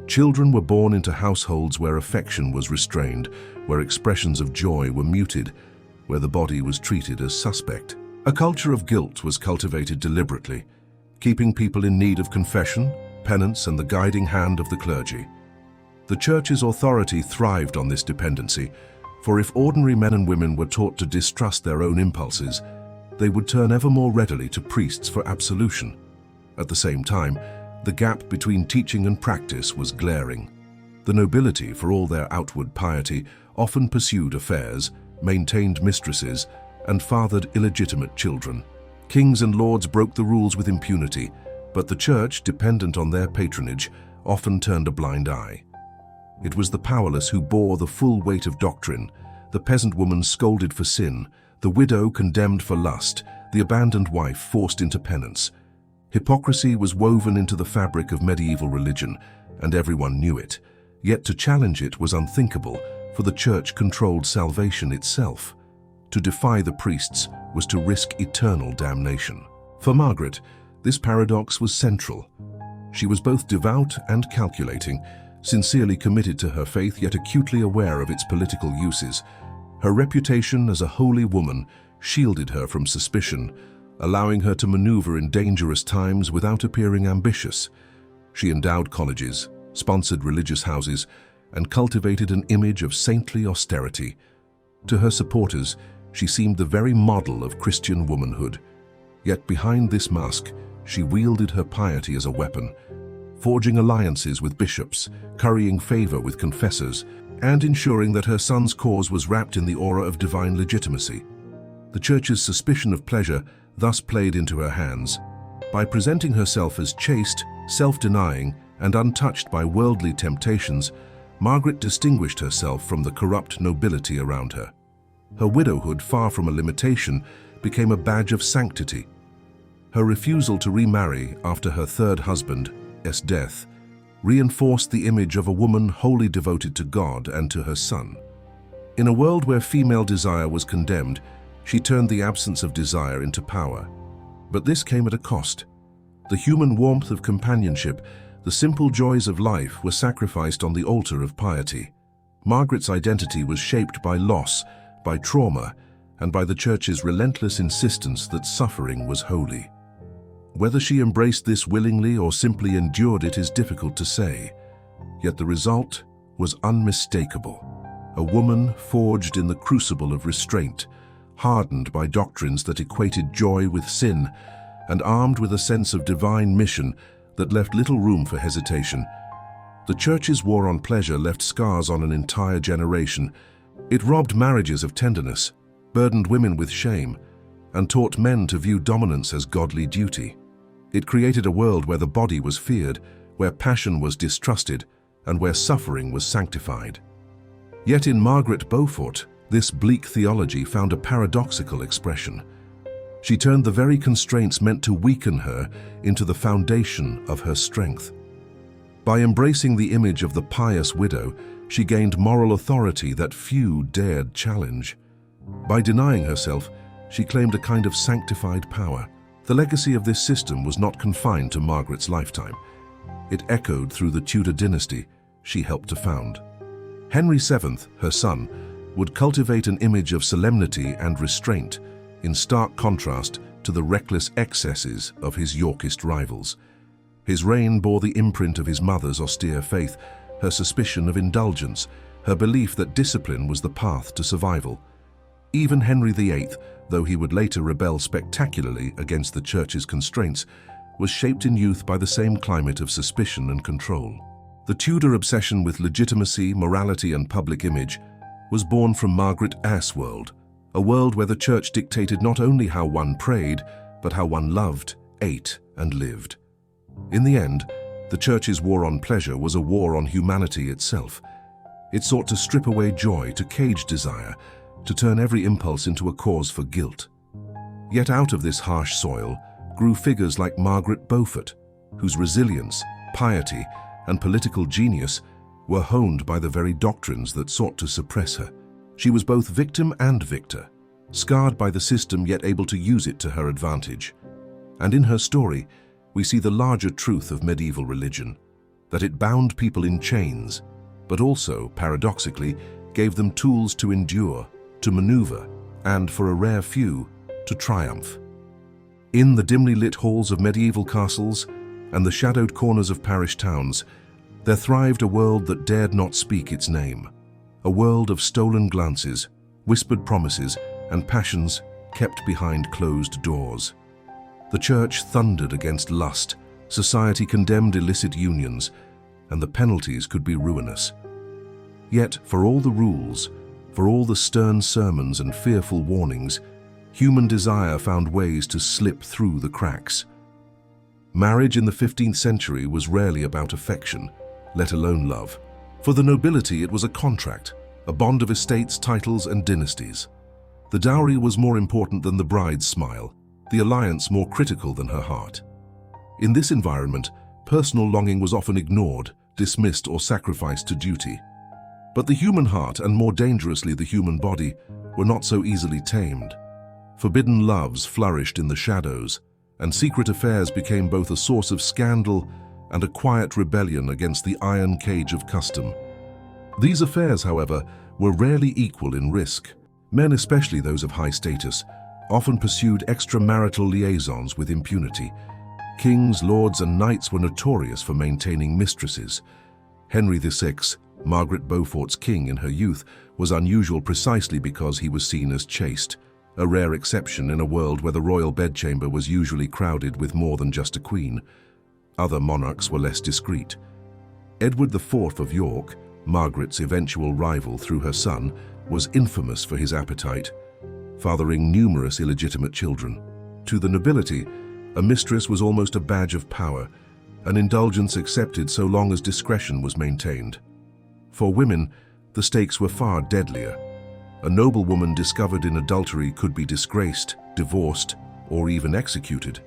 Children were born into households where affection was restrained, where expressions of joy were muted, where the body was treated as suspect. A culture of guilt was cultivated deliberately, keeping people in need of confession, penance, and the guiding hand of the clergy. The Church's authority thrived on this dependency, for if ordinary men and women were taught to distrust their own impulses, they would turn ever more readily to priests for absolution. At the same time, the gap between teaching and practice was glaring. The nobility, for all their outward piety, often pursued affairs, maintained mistresses, and fathered illegitimate children. Kings and lords broke the rules with impunity, but the Church, dependent on their patronage, often turned a blind eye. It was the powerless who bore the full weight of doctrine, the peasant woman scolded for sin, the widow condemned for lust, the abandoned wife forced into penance. Hypocrisy was woven into the fabric of medieval religion, and everyone knew it. Yet to challenge it was unthinkable, for the church controlled salvation itself. To defy the priests was to risk eternal damnation. For Margaret, this paradox was central. She was both devout and calculating, sincerely committed to her faith yet acutely aware of its political uses. Her reputation as a holy woman shielded her from suspicion, allowing her to maneuver in dangerous times without appearing ambitious. She endowed colleges, sponsored religious houses, and cultivated an image of saintly austerity. To her supporters, she seemed the very model of Christian womanhood. Yet behind this mask, she wielded her piety as a weapon, forging alliances with bishops, currying favor with confessors, and ensuring that her son's cause was wrapped in the aura of divine legitimacy. The Church's suspicion of pleasure thus played into her hands. By presenting herself as chaste, self-denying, and untouched by worldly temptations, Margaret distinguished herself from the corrupt nobility around her. Her widowhood, far from a limitation, became a badge of sanctity. Her refusal to remarry after her third husband's death reinforced the image of a woman wholly devoted to God and to her son. In a world where female desire was condemned, she turned the absence of desire into power. But this came at a cost. The human warmth of companionship, the simple joys of life were sacrificed on the altar of piety. Margaret's identity was shaped by loss, by trauma, and by the Church's relentless insistence that suffering was holy. Whether she embraced this willingly or simply endured it is difficult to say. Yet the result was unmistakable. A woman forged in the crucible of restraint, hardened by doctrines that equated joy with sin, and armed with a sense of divine mission that left little room for hesitation. The Church's war on pleasure left scars on an entire generation. It robbed marriages of tenderness, burdened women with shame, and taught men to view dominance as godly duty. It created a world where the body was feared, where passion was distrusted, and where suffering was sanctified. Yet in Margaret Beaufort, this bleak theology found a paradoxical expression. She turned the very constraints meant to weaken her into the foundation of her strength. By embracing the image of the pious widow, she gained moral authority that few dared challenge. By denying herself, she claimed a kind of sanctified power. The legacy of this system was not confined to Margaret's lifetime. It echoed through the Tudor dynasty she helped to found. Henry VII, her son, would cultivate an image of solemnity and restraint, in stark contrast to the reckless excesses of his Yorkist rivals. His reign bore the imprint of his mother's austere faith, her suspicion of indulgence, her belief that discipline was the path to survival. Even Henry VIII, though he would later rebel spectacularly against the Church's constraints, was shaped in youth by the same climate of suspicion and control. The Tudor obsession with legitimacy, morality, and public image was born from Margaret's world, a world where the Church dictated not only how one prayed, but how one loved, ate, and lived. In the end, the Church's war on pleasure was a war on humanity itself. It sought to strip away joy, to cage desire, to turn every impulse into a cause for guilt. Yet out of this harsh soil grew figures like Margaret Beaufort, whose resilience, piety, and political genius were honed by the very doctrines that sought to suppress her. She was both victim and victor, scarred by the system yet able to use it to her advantage. And in her story, we see the larger truth of medieval religion, that it bound people in chains, but also, paradoxically, gave them tools to endure, to maneuver, and, for a rare few, to triumph. In the dimly lit halls of medieval castles and the shadowed corners of parish towns, there thrived a world that dared not speak its name, a world of stolen glances, whispered promises, and passions kept behind closed doors. The Church thundered against lust, society condemned illicit unions, and the penalties could be ruinous. Yet, for all the rules, for all the stern sermons and fearful warnings, human desire found ways to slip through the cracks. Marriage in the 15th century was rarely about affection, let alone love. For the nobility, it was a contract, a bond of estates, titles, and dynasties. The dowry was more important than the bride's smile, the alliance more critical than her heart. In this environment, personal longing was often ignored, dismissed or sacrificed to duty. But the human heart, and more dangerously the human body, were not so easily tamed. Forbidden loves flourished in the shadows, and secret affairs became both a source of scandal and a quiet rebellion against the iron cage of custom. These affairs, however, were rarely equal in risk. Men, especially those of high status, often pursued extramarital liaisons with impunity. Kings, lords, and knights were notorious for maintaining mistresses. Henry VI, Margaret Beaufort's king in her youth, was unusual precisely because he was seen as chaste, a rare exception in a world where the royal bedchamber was usually crowded with more than just a queen. Other monarchs were less discreet. Edward IV of York, Margaret's eventual rival through her son, was infamous for his appetite, fathering numerous illegitimate children. To the nobility, a mistress was almost a badge of power, an indulgence accepted so long as discretion was maintained. For women, the stakes were far deadlier. A noblewoman discovered in adultery could be disgraced, divorced, or even executed.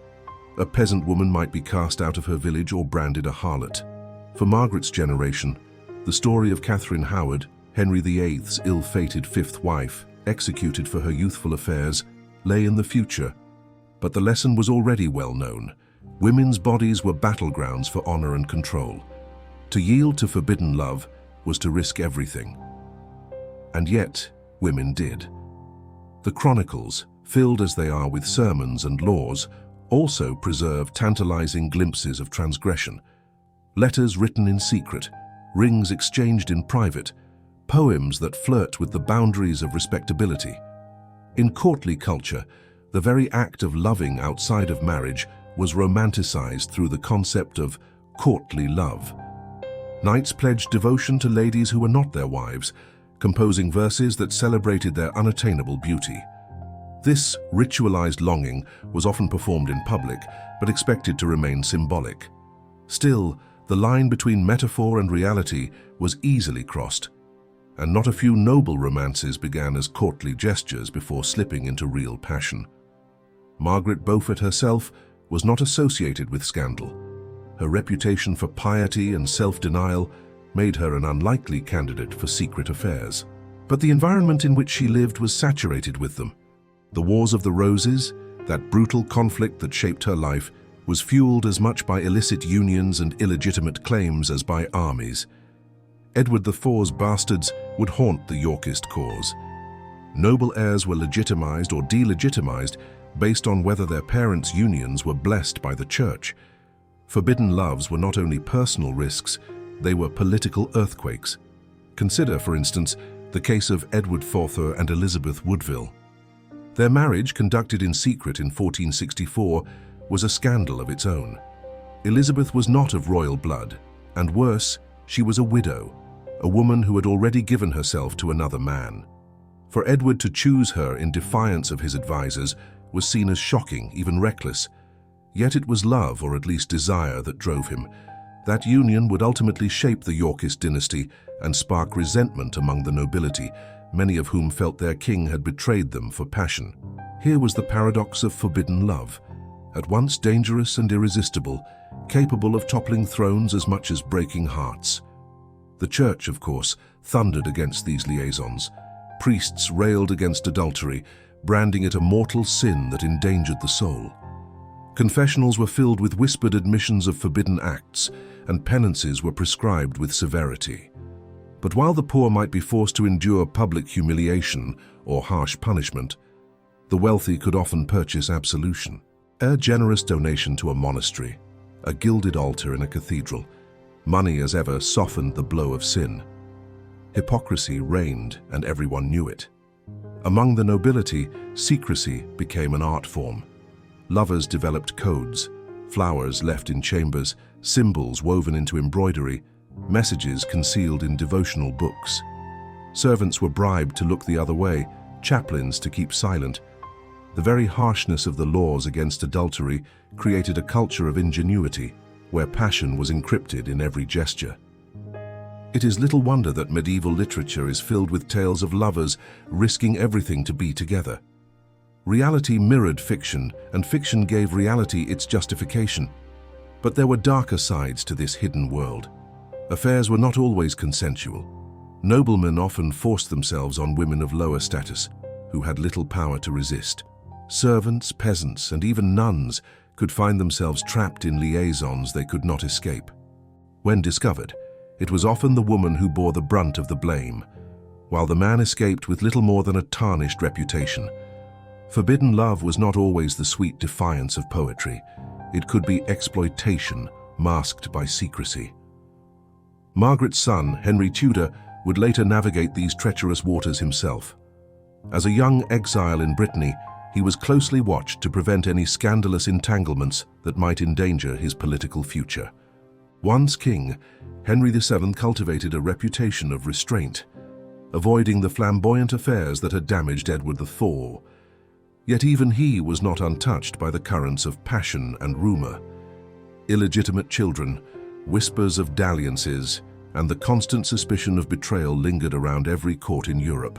A peasant woman might be cast out of her village or branded a harlot. For Margaret's generation, the story of Catherine Howard, Henry VIII's ill-fated fifth wife, executed for her youthful affairs, lay in the future. But the lesson was already well known. Women's bodies were battlegrounds for honor and control. To yield to forbidden love was to risk everything. And yet, women did. The chronicles, filled as they are with sermons and laws, also preserve tantalizing glimpses of transgression. Letters written in secret, rings exchanged in private, poems that flirt with the boundaries of respectability. In courtly culture, the very act of loving outside of marriage was romanticized through the concept of courtly love. Knights pledged devotion to ladies who were not their wives, composing verses that celebrated their unattainable beauty. This ritualized longing was often performed in public, but expected to remain symbolic. Still, the line between metaphor and reality was easily crossed, and not a few noble romances began as courtly gestures before slipping into real passion. Margaret Beaufort herself was not associated with scandal. Her reputation for piety and self-denial made her an unlikely candidate for secret affairs. But the environment in which she lived was saturated with them. The Wars of the Roses, that brutal conflict that shaped her life, was fueled as much by illicit unions and illegitimate claims as by armies. Edward IV's bastards would haunt the Yorkist cause. Noble heirs were legitimized or delegitimized based on whether their parents' unions were blessed by the church. Forbidden loves were not only personal risks, they were political earthquakes. Consider, for instance, the case of Edward IV and Elizabeth Woodville. Their marriage, conducted in secret in 1464, was a scandal of its own. Elizabeth was not of royal blood, and worse, she was a widow, a woman who had already given herself to another man. For Edward to choose her in defiance of his advisors was seen as shocking, even reckless. Yet it was love, or at least desire, that drove him. That union would ultimately shape the Yorkist dynasty and spark resentment among the nobility, many of whom felt their king had betrayed them for passion. Here was the paradox of forbidden love. At once dangerous and irresistible, capable of toppling thrones as much as breaking hearts. The church, of course, thundered against these liaisons. Priests railed against adultery, branding it a mortal sin that endangered the soul. Confessionals were filled with whispered admissions of forbidden acts, and penances were prescribed with severity. But while the poor might be forced to endure public humiliation or harsh punishment, the wealthy could often purchase absolution. A generous donation to a monastery, a gilded altar in a cathedral, money as ever softened the blow of sin. Hypocrisy reigned, and everyone knew it. Among the nobility, secrecy became an art form. Lovers developed codes, flowers left in chambers, symbols woven into embroidery, messages concealed in devotional books. Servants were bribed to look the other way, chaplains to keep silent. The very harshness of the laws against adultery created a culture of ingenuity, where passion was encrypted in every gesture. It is little wonder that medieval literature is filled with tales of lovers risking everything to be together. Reality mirrored fiction, and fiction gave reality its justification. But there were darker sides to this hidden world. Affairs were not always consensual. Noblemen often forced themselves on women of lower status, who had little power to resist. Servants, peasants, and even nuns could find themselves trapped in liaisons they could not escape. When discovered, it was often the woman who bore the brunt of the blame, while the man escaped with little more than a tarnished reputation. Forbidden love was not always the sweet defiance of poetry. It could be exploitation, masked by secrecy. Margaret's son, Henry Tudor, would later navigate these treacherous waters himself. As a young exile in Brittany, he was closely watched to prevent any scandalous entanglements that might endanger his political future. Once king, Henry VII cultivated a reputation of restraint, avoiding the flamboyant affairs that had damaged Edward IV. Yet even he was not untouched by the currents of passion and rumor. Illegitimate children, whispers of dalliances, and the constant suspicion of betrayal lingered around every court in Europe.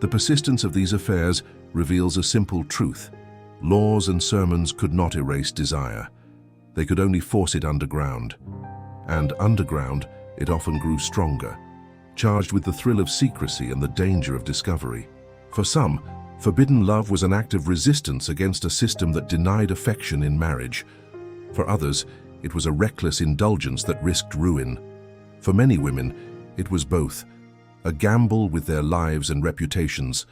The persistence of these affairs reveals a simple truth. Laws and sermons could not erase desire. They could only force it underground. And underground, it often grew stronger, charged with the thrill of secrecy and the danger of discovery. For some, forbidden love was an act of resistance against a system that denied affection in marriage. For others, it was a reckless indulgence that risked ruin. For many women, it was both, a gamble with their lives and reputations,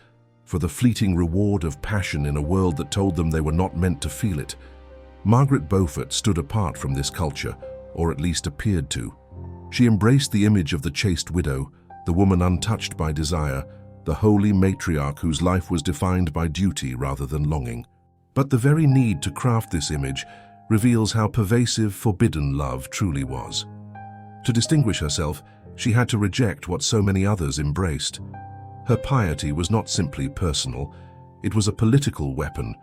for the fleeting reward of passion in a world that told them they were not meant to feel it. Margaret Beaufort stood apart from this culture, or at least appeared to. She embraced the image of the chaste widow, the woman untouched by desire, the holy matriarch whose life was defined by duty rather than longing. But the very need to craft this image reveals how pervasive forbidden love truly was. To distinguish herself, she had to reject what so many others embraced. Her piety was not simply personal, it was a political weapon,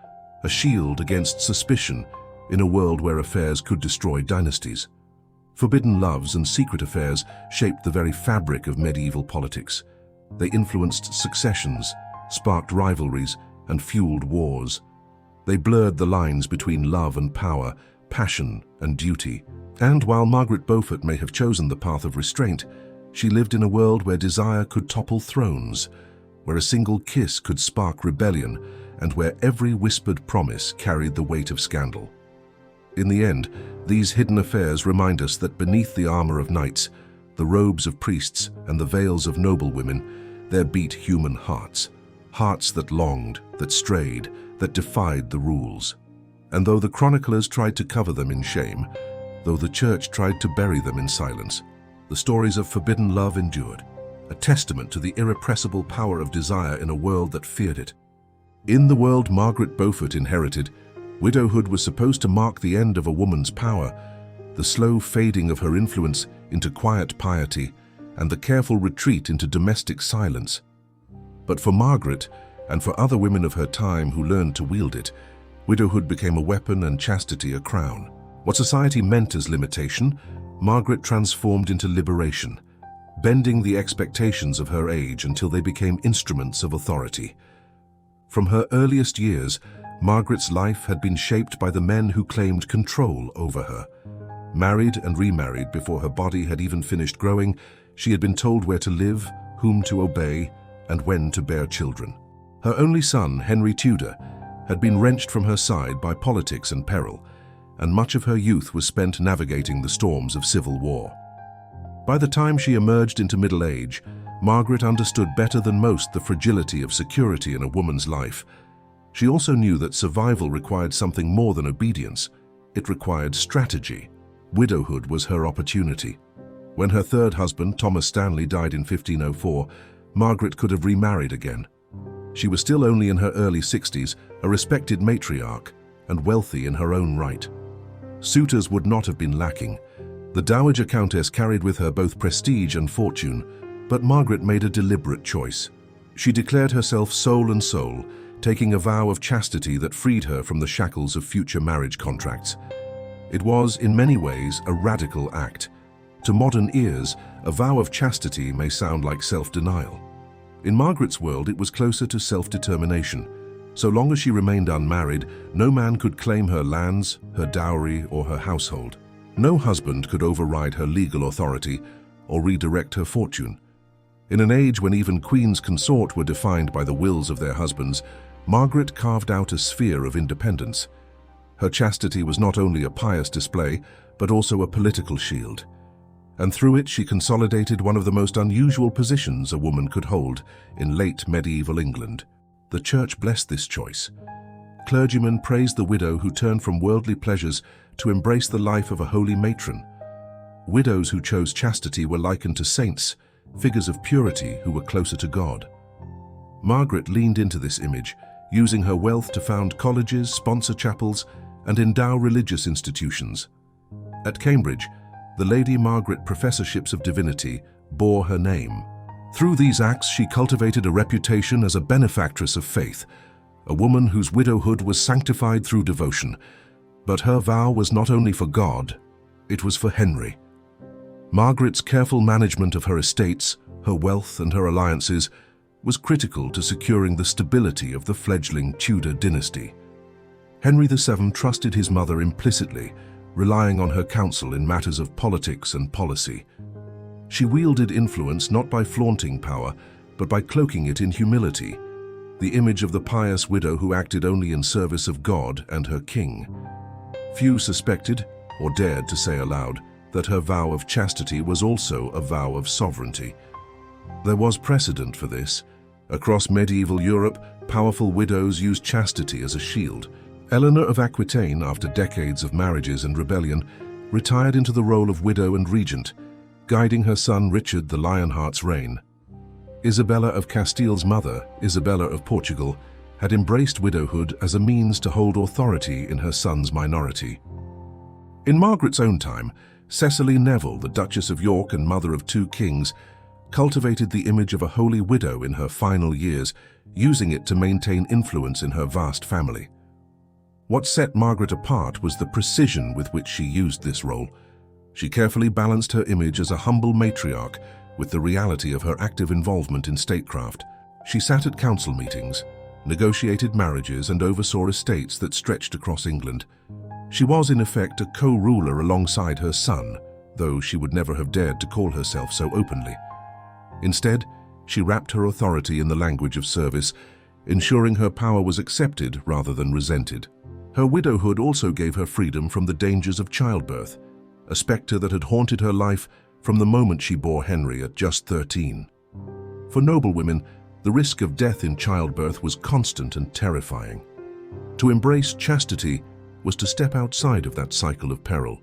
a shield against suspicion in a world where affairs could destroy dynasties. Forbidden loves and secret affairs shaped the very fabric of medieval politics. They influenced successions, sparked rivalries, and fueled wars. They blurred the lines between love and power, passion and duty. And while Margaret Beaufort may have chosen the path of restraint, she lived in a world where desire could topple thrones, where a single kiss could spark rebellion, and where every whispered promise carried the weight of scandal. In the end, these hidden affairs remind us that beneath the armor of knights, the robes of priests, and the veils of noblewomen, there beat human hearts. Hearts that longed, that strayed, that defied the rules. And though the chroniclers tried to cover them in shame, though the church tried to bury them in silence, the stories of forbidden love endured, a testament to the irrepressible power of desire in a world that feared it. In the world Margaret Beaufort inherited, widowhood was supposed to mark the end of a woman's power, the slow fading of her influence into quiet piety, and the careful retreat into domestic silence. But for Margaret, and for other women of her time who learned to wield it, widowhood became a weapon and chastity a crown. What society meant as limitation, Margaret transformed into liberation, bending the expectations of her age until they became instruments of authority. From her earliest years, Margaret's life had been shaped by the men who claimed control over her. Married and remarried before her body had even finished growing, she had been told where to live, whom to obey, and when to bear children. Her only son, Henry Tudor, had been wrenched from her side by politics and peril, and much of her youth was spent navigating the storms of civil war. By the time she emerged into middle age, Margaret understood better than most the fragility of security in a woman's life. She also knew that survival required something more than obedience. It required strategy. Widowhood was her opportunity. When her third husband, Thomas Stanley, died in 1504, Margaret could have remarried again. She was still only in her early 60s, a respected matriarch, and wealthy in her own right. Suitors would not have been lacking. The Dowager Countess carried with her both prestige and fortune, but Margaret made a deliberate choice. She declared herself soul and soul, taking a vow of chastity that freed her from the shackles of future marriage contracts. It was, in many ways, a radical act. To modern ears, a vow of chastity may sound like self-denial. In Margaret's world, it was closer to self-determination. So long as she remained unmarried, no man could claim her lands, her dowry, or her household. No husband could override her legal authority or redirect her fortune. In an age when even queens consort were defined by the wills of their husbands, Margaret carved out a sphere of independence. Her chastity was not only a pious display, but also a political shield. And through it she consolidated one of the most unusual positions a woman could hold in late medieval England. The Church blessed this choice. Clergymen praised the widow who turned from worldly pleasures to embrace the life of a holy matron. Widows who chose chastity were likened to saints, figures of purity who were closer to God. Margaret leaned into this image, using her wealth to found colleges, sponsor chapels, and endow religious institutions. At Cambridge, the Lady Margaret Professorships of Divinity bore her name. Through these acts, she cultivated a reputation as a benefactress of faith, a woman whose widowhood was sanctified through devotion. But her vow was not only for God, it was for Henry. Margaret's careful management of her estates, her wealth, and her alliances was critical to securing the stability of the fledgling Tudor dynasty. Henry VII trusted his mother implicitly, relying on her counsel in matters of politics and policy. She wielded influence not by flaunting power, but by cloaking it in humility, the image of the pious widow who acted only in service of God and her king. Few suspected, or dared to say aloud, that her vow of chastity was also a vow of sovereignty. There was precedent for this. Across medieval Europe, powerful widows used chastity as a shield. Eleanor of Aquitaine, after decades of marriages and rebellion, retired into the role of widow and regent, guiding her son Richard the Lionheart's reign. Isabella of Castile's mother, Isabella of Portugal, had embraced widowhood as a means to hold authority in her son's minority. In Margaret's own time, Cecily Neville, the Duchess of York and mother of 2 kings, cultivated the image of a holy widow in her final years, using it to maintain influence in her vast family. What set Margaret apart was the precision with which she used this role. She carefully balanced her image as a humble matriarch with the reality of her active involvement in statecraft. She sat at council meetings, negotiated marriages, and oversaw estates that stretched across England. She was, in effect, a co-ruler alongside her son, though she would never have dared to call herself so openly. Instead, she wrapped her authority in the language of service, ensuring her power was accepted rather than resented. Her widowhood also gave her freedom from the dangers of childbirth, a spectre that had haunted her life from the moment she bore Henry at just 13. For noblewomen, the risk of death in childbirth was constant and terrifying. To embrace chastity was to step outside of that cycle of peril,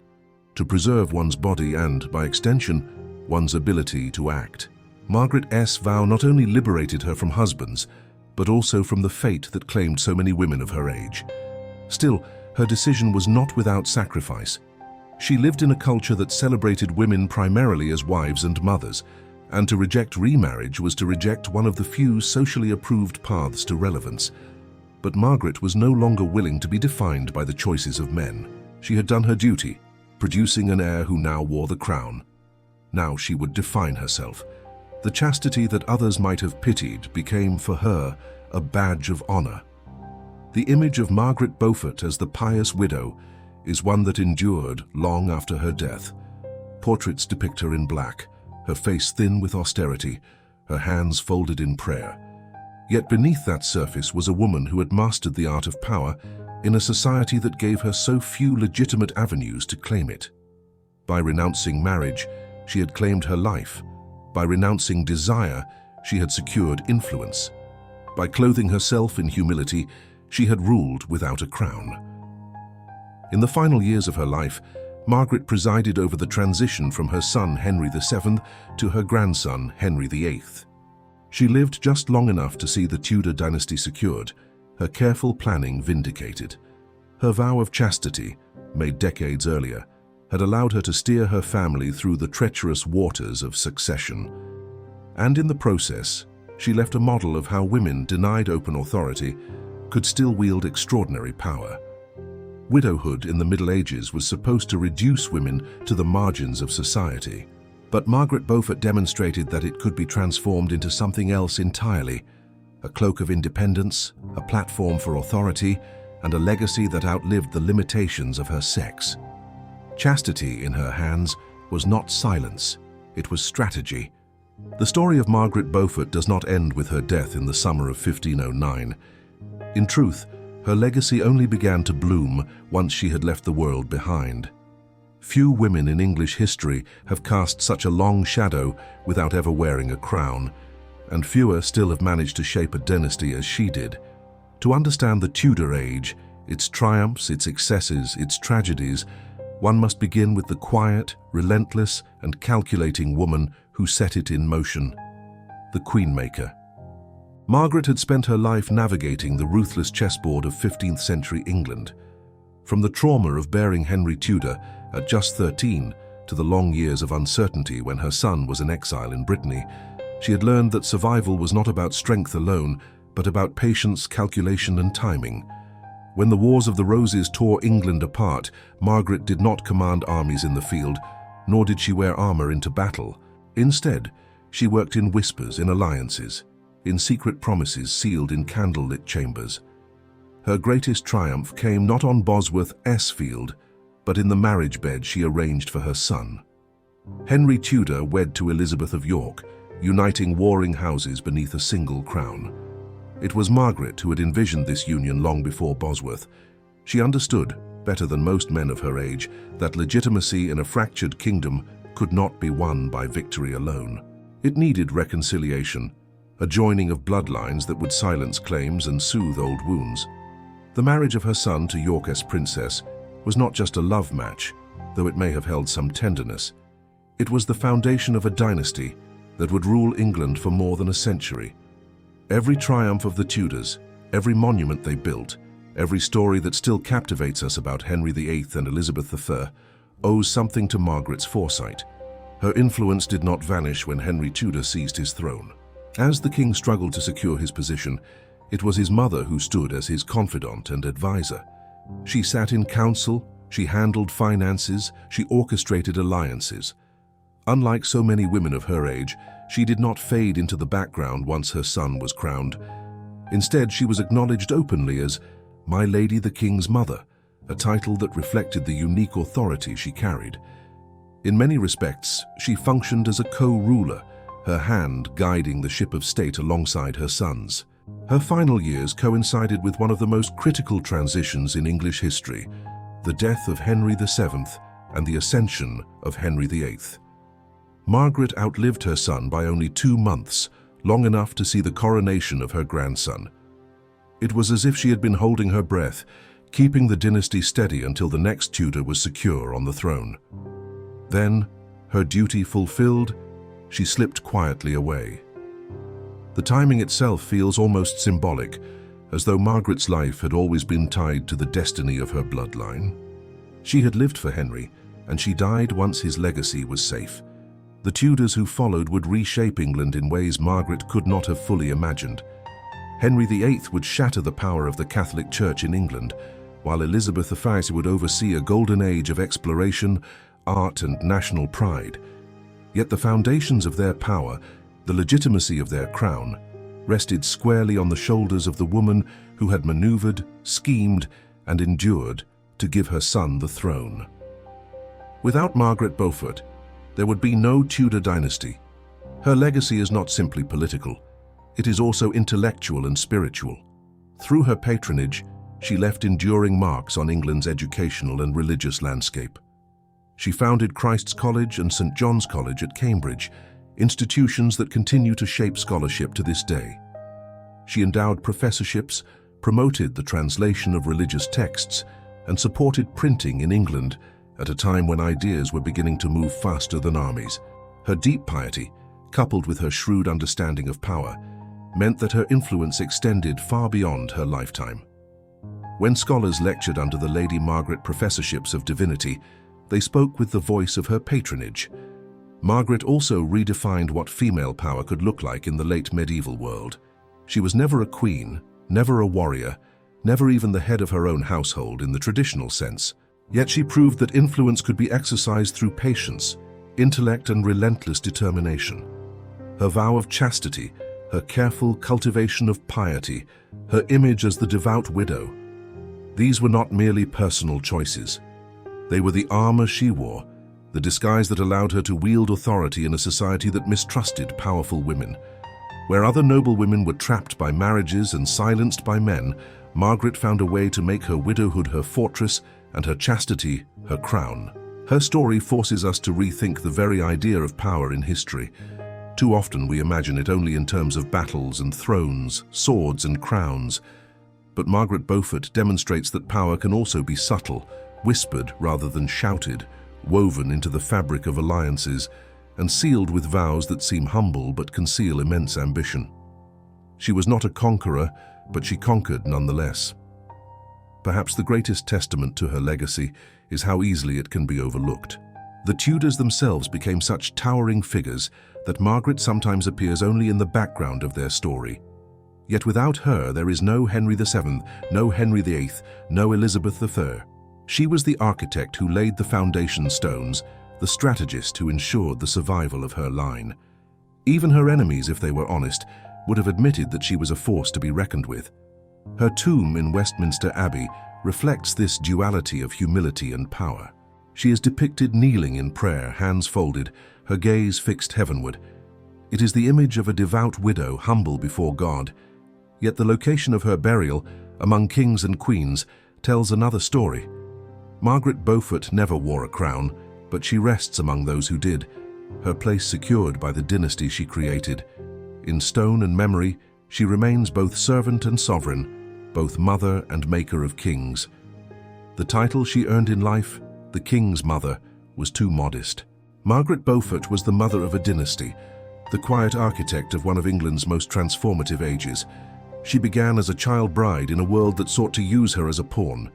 to preserve one's body and, by extension, one's ability to act. Margaret's vow not only liberated her from husbands, but also from the fate that claimed so many women of her age. Still, her decision was not without sacrifice. She lived in a culture that celebrated women primarily as wives and mothers, and to reject remarriage was to reject one of the few socially approved paths to relevance. But Margaret was no longer willing to be defined by the choices of men. She had done her duty, producing an heir who now wore the crown. Now she would define herself. The chastity that others might have pitied became, for her, a badge of honor. The image of Margaret Beaufort as the pious widow is one that endured long after her death. Portraits depict her in black, her face thin with austerity, her hands folded in prayer. Yet beneath that surface was a woman who had mastered the art of power in a society that gave her so few legitimate avenues to claim it. By renouncing marriage, she had claimed her life. By renouncing desire, she had secured influence. By clothing herself in humility, she had ruled without a crown. In the final years of her life, Margaret presided over the transition from her son Henry VII to her grandson Henry VIII. She lived just long enough to see the Tudor dynasty secured, her careful planning vindicated. Her vow of chastity, made decades earlier, had allowed her to steer her family through the treacherous waters of succession. And in the process, she left a model of how women denied open authority could still wield extraordinary power. Widowhood in the Middle Ages was supposed to reduce women to the margins of society. But Margaret Beaufort demonstrated that it could be transformed into something else entirely, a cloak of independence, a platform for authority, and a legacy that outlived the limitations of her sex. Chastity in her hands was not silence, it was strategy. The story of Margaret Beaufort does not end with her death in the summer of 1509. In truth, her legacy only began to bloom once she had left the world behind. Few women in English history have cast such a long shadow without ever wearing a crown, and fewer still have managed to shape a dynasty as she did. To understand the Tudor age, its triumphs, its excesses, its tragedies, one must begin with the quiet, relentless, and calculating woman who set it in motion, the queenmaker. Margaret had spent her life navigating the ruthless chessboard of 15th century England. From the trauma of bearing Henry Tudor at just 13 to the long years of uncertainty when her son was in exile in Brittany, she had learned that survival was not about strength alone, but about patience, calculation, and timing. When the Wars of the Roses tore England apart, Margaret did not command armies in the field, nor did she wear armor into battle. Instead, she worked in whispers, in alliances, in secret promises sealed in candlelit chambers. Her greatest triumph came not on Bosworth Field, but in the marriage bed she arranged for her son. Henry Tudor wed to Elizabeth of York, uniting warring houses beneath a single crown. It was Margaret who had envisioned this union long before Bosworth. She understood, better than most men of her age, that legitimacy in a fractured kingdom could not be won by victory alone. It needed reconciliation, a joining of bloodlines that would silence claims and soothe old wounds. The marriage of her son to York's princess was not just a love match, though it may have held some tenderness. It was the foundation of a dynasty that would rule England for more than a century. Every triumph of the Tudors, every monument they built, every story that still captivates us about Henry VIII and Elizabeth I owes something to Margaret's foresight. Her influence did not vanish when Henry Tudor seized his throne. As the king struggled to secure his position, it was his mother who stood as his confidant and advisor. She sat in council, she handled finances, she orchestrated alliances. Unlike so many women of her age, she did not fade into the background once her son was crowned. Instead, she was acknowledged openly as "My Lady the King's Mother," a title that reflected the unique authority she carried. In many respects, she functioned as a co-ruler, her hand guiding the ship of state alongside her son's. Her final years coincided with one of the most critical transitions in English history, the death of Henry VII and the ascension of Henry VIII. Margaret outlived her son by only 2 months, long enough to see the coronation of her grandson. It was as if she had been holding her breath, keeping the dynasty steady until the next Tudor was secure on the throne. Then, her duty fulfilled, she slipped quietly away. The timing itself feels almost symbolic, as though Margaret's life had always been tied to the destiny of her bloodline. She had lived for Henry, and she died once his legacy was safe. The Tudors who followed would reshape England in ways Margaret could not have fully imagined. Henry VIII would shatter the power of the Catholic Church in England, while Elizabeth I would oversee a golden age of exploration, art, and national pride. Yet the foundations of their power, the legitimacy of their crown, rested squarely on the shoulders of the woman who had maneuvered, schemed, and endured to give her son the throne. Without Margaret Beaufort, there would be no Tudor dynasty. Her legacy is not simply political, it is also intellectual and spiritual. Through her patronage, she left enduring marks on England's educational and religious landscape. She founded Christ's College and St. John's College at Cambridge, institutions that continue to shape scholarship to this day. She endowed professorships, promoted the translation of religious texts, and supported printing in England at a time when ideas were beginning to move faster than armies. Her deep piety, coupled with her shrewd understanding of power, meant that her influence extended far beyond her lifetime. When scholars lectured under the Lady Margaret Professorships of Divinity, they spoke with the voice of her patronage. Margaret also redefined what female power could look like in the late medieval world. She was never a queen, never a warrior, never even the head of her own household in the traditional sense. Yet she proved that influence could be exercised through patience, intellect, and relentless determination. Her vow of chastity, her careful cultivation of piety, her image as the devout widow, these were not merely personal choices. They were the armor she wore, the disguise that allowed her to wield authority in a society that mistrusted powerful women. Where other noblewomen were trapped by marriages and silenced by men, Margaret found a way to make her widowhood her fortress and her chastity her crown. Her story forces us to rethink the very idea of power in history. Too often we imagine it only in terms of battles and thrones, swords and crowns. But Margaret Beaufort demonstrates that power can also be subtle, whispered rather than shouted, woven into the fabric of alliances, and sealed with vows that seem humble but conceal immense ambition. She was not a conqueror, but she conquered nonetheless. Perhaps the greatest testament to her legacy is how easily it can be overlooked. The Tudors themselves became such towering figures that Margaret sometimes appears only in the background of their story. Yet without her there is no Henry VII, no Henry VIII, no Elizabeth III. She was the architect who laid the foundation stones, the strategist who ensured the survival of her line. Even her enemies, if they were honest, would have admitted that she was a force to be reckoned with. Her tomb in Westminster Abbey reflects this duality of humility and power. She is depicted kneeling in prayer, hands folded, her gaze fixed heavenward. It is the image of a devout widow humble before God. Yet the location of her burial, among kings and queens, tells another story. Margaret Beaufort never wore a crown, but she rests among those who did, her place secured by the dynasty she created. In stone and memory, she remains both servant and sovereign, both mother and maker of kings. The title she earned in life, the King's Mother, was too modest. Margaret Beaufort was the mother of a dynasty, the quiet architect of one of England's most transformative ages. She began as a child bride in a world that sought to use her as a pawn.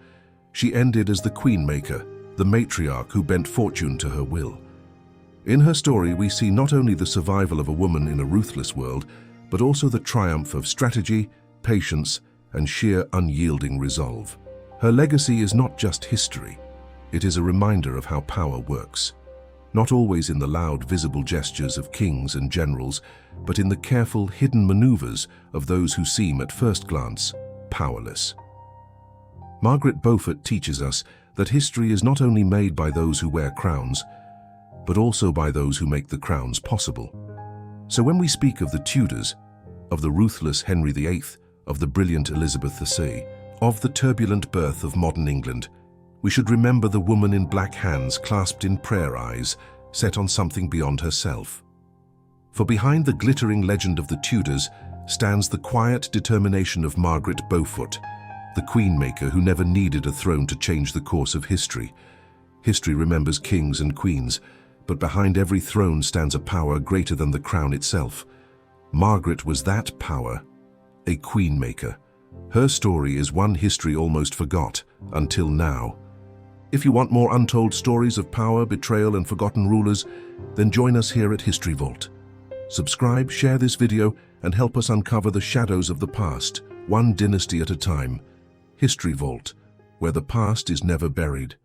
She ended as the queenmaker, the matriarch who bent fortune to her will. In her story, we see not only the survival of a woman in a ruthless world, but also the triumph of strategy, patience, and sheer unyielding resolve. Her legacy is not just history. It is a reminder of how power works. Not always in the loud, visible gestures of kings and generals, but in the careful, hidden maneuvers of those who seem, at first glance, powerless. Margaret Beaufort teaches us that history is not only made by those who wear crowns, but also by those who make the crowns possible. So when we speak of the Tudors, of the ruthless Henry VIII, of the brilliant Elizabeth II, of the turbulent birth of modern England, we should remember the woman in black hands clasped in prayer eyes, set on something beyond herself. For behind the glittering legend of the Tudors stands the quiet determination of Margaret Beaufort, the queenmaker who never needed a throne to change the course of history. History remembers kings and queens, but behind every throne stands a power greater than the crown itself. Margaret was that power, a queenmaker. Her story is one history almost forgot, until now. If you want more untold stories of power, betrayal, and forgotten rulers, then join us here at History Vault. Subscribe, share this video, and help us uncover the shadows of the past, one dynasty at a time. History Vault, where the past is never buried.